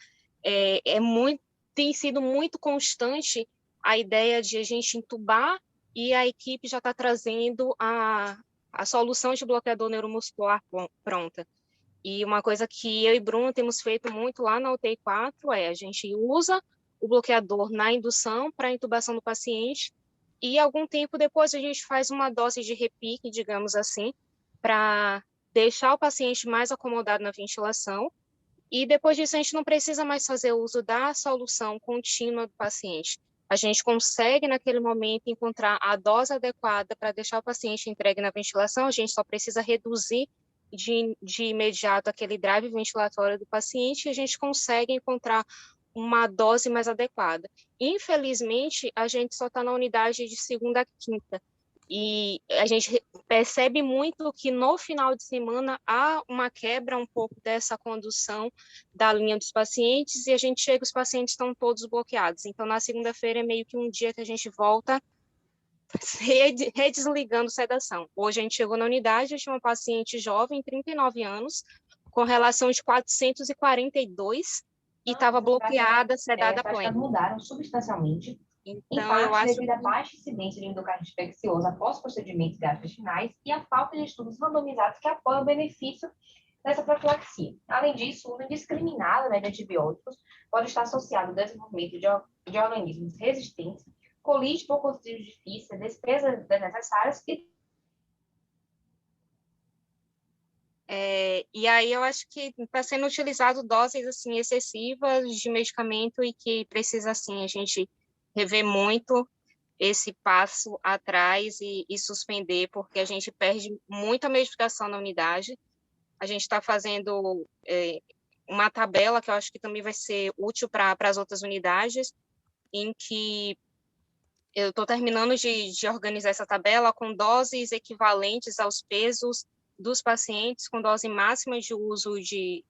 tem sido muito constante a ideia de a gente entubar e a equipe já está trazendo a solução de bloqueador neuromuscular pronta. E uma coisa que eu e Bruno temos feito muito lá na UTI 4 a gente usa o bloqueador na indução para a intubação do paciente e algum tempo depois a gente faz uma dose de repique, digamos assim, para deixar o paciente mais acomodado na ventilação, e depois disso a gente não precisa mais fazer uso da solução contínua do paciente. A gente consegue, naquele momento, encontrar a dose adequada para deixar o paciente entregue na ventilação, a gente só precisa reduzir de imediato aquele drive ventilatório do paciente e a gente consegue encontrar uma dose mais adequada. Infelizmente, a gente só está na unidade de segunda a quinta, e a gente percebe muito que no final de semana há uma quebra um pouco dessa condução da linha dos pacientes e a gente chega, os pacientes estão todos bloqueados. Então, na segunda-feira é meio que um dia que a gente volta redesligando sedação. Hoje a gente chegou na unidade, eu tinha uma paciente jovem, 39 anos, com relação de 442 e estava bloqueada, sedada plena. Mudaram substancialmente. Então, em parte, eu acho devido à baixa incidência de endocardite infecciosa após procedimentos gastrointestinais e a falta de estudos randomizados que apoiam o benefício dessa profilaxia. Além disso, o uso indiscriminado de antibióticos pode estar associado ao desenvolvimento de organismos resistentes, colite por constitutivos difíceis, despesas desnecessárias e aí eu acho que está sendo utilizado doses assim excessivas de medicamento e que precisa assim a gente rever muito esse passo atrás e suspender, porque a gente perde muita medicação na unidade. A gente está fazendo uma tabela que eu acho que também vai ser útil para as outras unidades, em que eu estou terminando de organizar essa tabela com doses equivalentes aos pesos dos pacientes, com dose máxima de uso de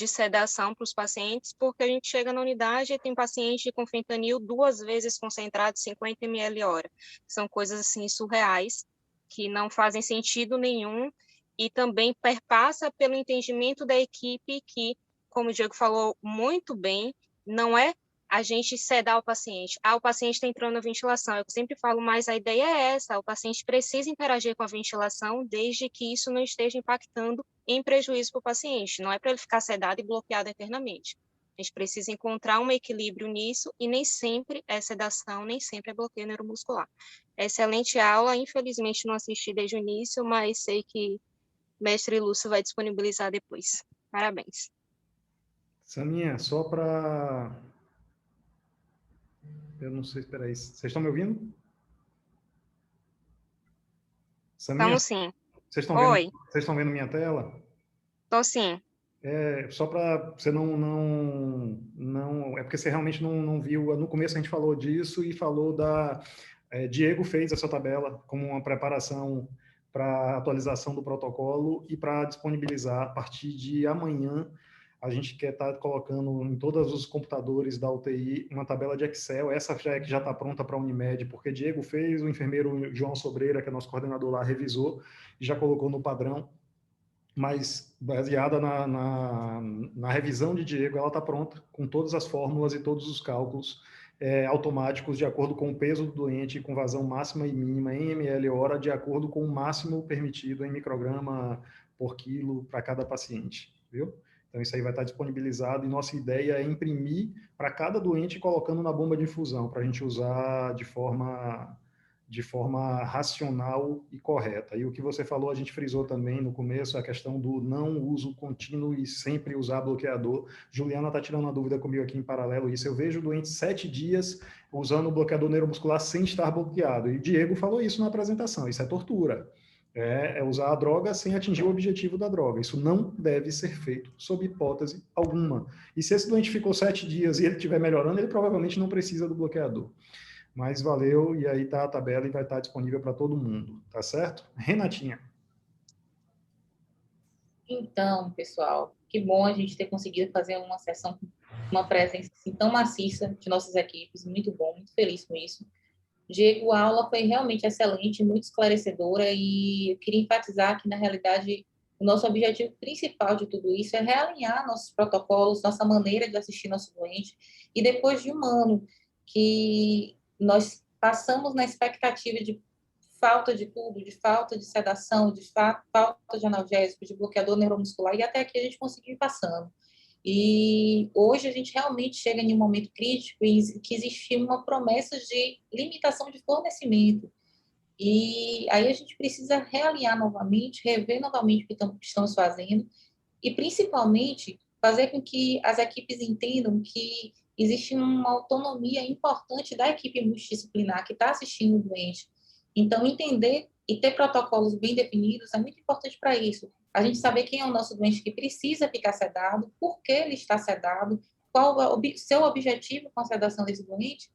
sedação para os pacientes, porque a gente chega na unidade e tem paciente com fentanil 2 vezes concentrado, 50 ml hora. São coisas assim surreais, que não fazem sentido nenhum, e também perpassa pelo entendimento da equipe que, como o Diego falou muito bem, não é a gente sedar o paciente. O paciente está entrando na ventilação. Eu sempre falo, mas a ideia é essa, o paciente precisa interagir com a ventilação desde que isso não esteja impactando em prejuízo para o paciente. Não é para ele ficar sedado e bloqueado eternamente. A gente precisa encontrar um equilíbrio nisso e nem sempre é sedação, nem sempre é bloqueio neuromuscular. Excelente aula, infelizmente não assisti desde o início, mas sei que mestre Lúcio vai disponibilizar depois. Parabéns. Saminha, só para... Eu não sei, espera aí. Vocês estão me ouvindo? Saminha, Estamos sim. vocês estão vendo minha tela? Estou sim. Só para você é porque você realmente não viu. No começo a gente falou disso e falou Diego fez essa tabela como uma preparação para atualização do protocolo e para disponibilizar a partir de amanhã. A gente quer estar colocando em todos os computadores da UTI uma tabela de Excel. Essa já é que já está pronta para a Unimed, porque Diego fez, o enfermeiro João Sobreira, que é nosso coordenador lá, revisou e já colocou no padrão. Mas baseada na revisão de Diego, ela está pronta, com todas as fórmulas e todos os cálculos automáticos, de acordo com o peso do doente, com vazão máxima e mínima em ml/hora, de acordo com o máximo permitido em micrograma por quilo para cada paciente, viu? Então, isso aí vai estar disponibilizado, e nossa ideia é imprimir para cada doente, colocando na bomba de infusão, para a gente usar de forma racional e correta. E o que você falou, a gente frisou também no começo, a questão do não uso contínuo e sempre usar bloqueador. Juliana está tirando uma dúvida comigo aqui em paralelo isso. Eu vejo o doente 7 dias usando o bloqueador neuromuscular sem estar bloqueado. E Diego falou isso na apresentação, isso é tortura. É usar a droga sem atingir o objetivo da droga. Isso não deve ser feito, sob hipótese alguma. E se esse doente ficou 7 dias e ele estiver melhorando, ele provavelmente não precisa do bloqueador. Mas valeu, e aí tá a tabela e vai estar disponível para todo mundo, tá certo? Renatinha. Então, pessoal, que bom a gente ter conseguido fazer uma sessão com uma presença assim, tão maciça de nossas equipes, muito bom, muito feliz com isso. Diego, a aula foi realmente excelente, muito esclarecedora, e eu queria enfatizar que, na realidade, o nosso objetivo principal de tudo isso é realinhar nossos protocolos, nossa maneira de assistir nosso doente, e depois de um ano que nós passamos na expectativa de falta de tudo, de falta de sedação, de falta de analgésico, de bloqueador neuromuscular, e até aqui a gente conseguiu ir passando. E hoje a gente realmente chega em um momento crítico em que existe uma promessa de limitação de fornecimento. E aí a gente precisa realinhar novamente, rever novamente o que estamos fazendo, e principalmente fazer com que as equipes entendam que existe uma autonomia importante da equipe multidisciplinar que está assistindo o doente. Então, entender e ter protocolos bem definidos é muito importante para isso. A gente saber quem é o nosso doente que precisa ficar sedado, por que ele está sedado, qual é o seu objetivo com a sedação desse doente,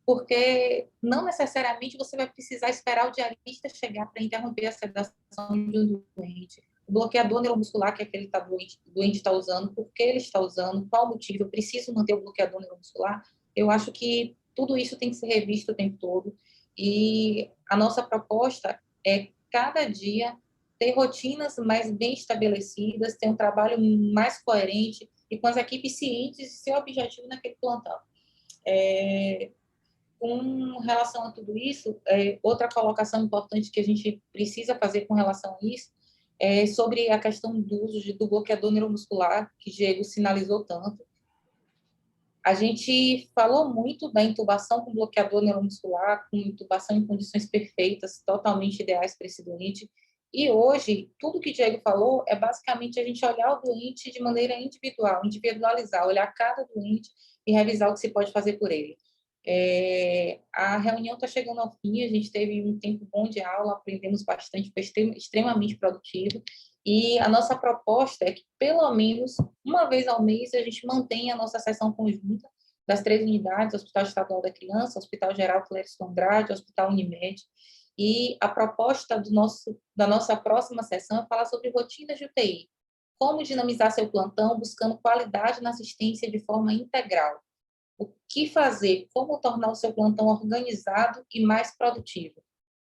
porque não necessariamente você vai precisar esperar o diarista chegar para interromper a sedação de um doente. O bloqueador neuromuscular que aquele doente está usando, por que ele está usando, qual o motivo, eu preciso manter o bloqueador neuromuscular. Eu acho que tudo isso tem que ser revisto o tempo todo, e a nossa proposta é, cada dia, ter rotinas mais bem estabelecidas, ter um trabalho mais coerente e com as equipes cientes de seu objetivo naquele plantão. Com relação a tudo isso, outra colocação importante que a gente precisa fazer com relação a isso é sobre a questão do uso do bloqueador neuromuscular, que Diego sinalizou tanto. A gente falou muito da intubação com bloqueador neuromuscular, com intubação em condições perfeitas, totalmente ideais para esse doente. E hoje, tudo que o Diego falou é basicamente a gente olhar o doente de maneira individual, individualizar, olhar cada doente e revisar o que se pode fazer por ele. A reunião está chegando ao fim, a gente teve um tempo bom de aula, aprendemos bastante, foi extremamente produtivo, e a nossa proposta é que, pelo menos, uma vez ao mês, a gente mantenha a nossa sessão conjunta das 3 unidades, Hospital Estadual da Criança, Hospital Geral Clériston Andrade, Hospital Unimed, e a proposta da nossa próxima sessão é falar sobre rotinas de UTI, como dinamizar seu plantão, buscando qualidade na assistência de forma integral. O que fazer, como tornar o seu plantão organizado e mais produtivo.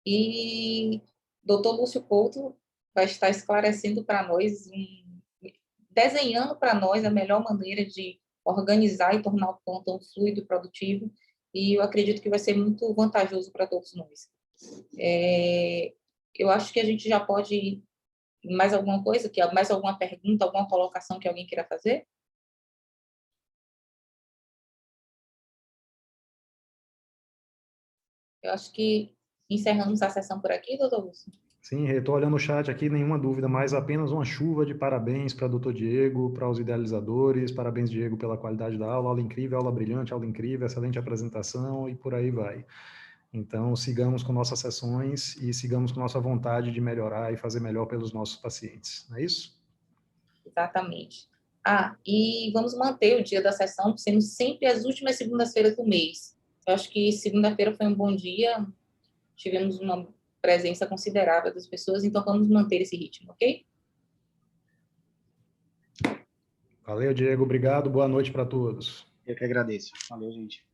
E Dr. Lúcio Couto vai estar esclarecendo para nós, desenhando para nós a melhor maneira de organizar e tornar o plantão fluido e produtivo, e eu acredito que vai ser muito vantajoso para todos nós. Eu acho que a gente já pode ir. Mais alguma coisa, mais alguma pergunta, alguma colocação que alguém queira fazer? Eu acho que encerramos a sessão por aqui, doutor Lúcio. Sim, estou olhando o chat aqui, nenhuma dúvida mais, apenas uma chuva de parabéns para o doutor Diego, para os idealizadores, parabéns, Diego, pela qualidade da aula incrível, aula brilhante, aula incrível, excelente apresentação, e por aí vai. Então, sigamos com nossas sessões e sigamos com nossa vontade de melhorar e fazer melhor pelos nossos pacientes, não é isso? Exatamente. E vamos manter o dia da sessão sendo sempre as últimas segundas-feiras do mês. Eu acho que segunda-feira foi um bom dia, tivemos uma presença considerável das pessoas, então vamos manter esse ritmo, ok? Valeu, Diego, obrigado, boa noite para todos. Eu que agradeço. Valeu, gente.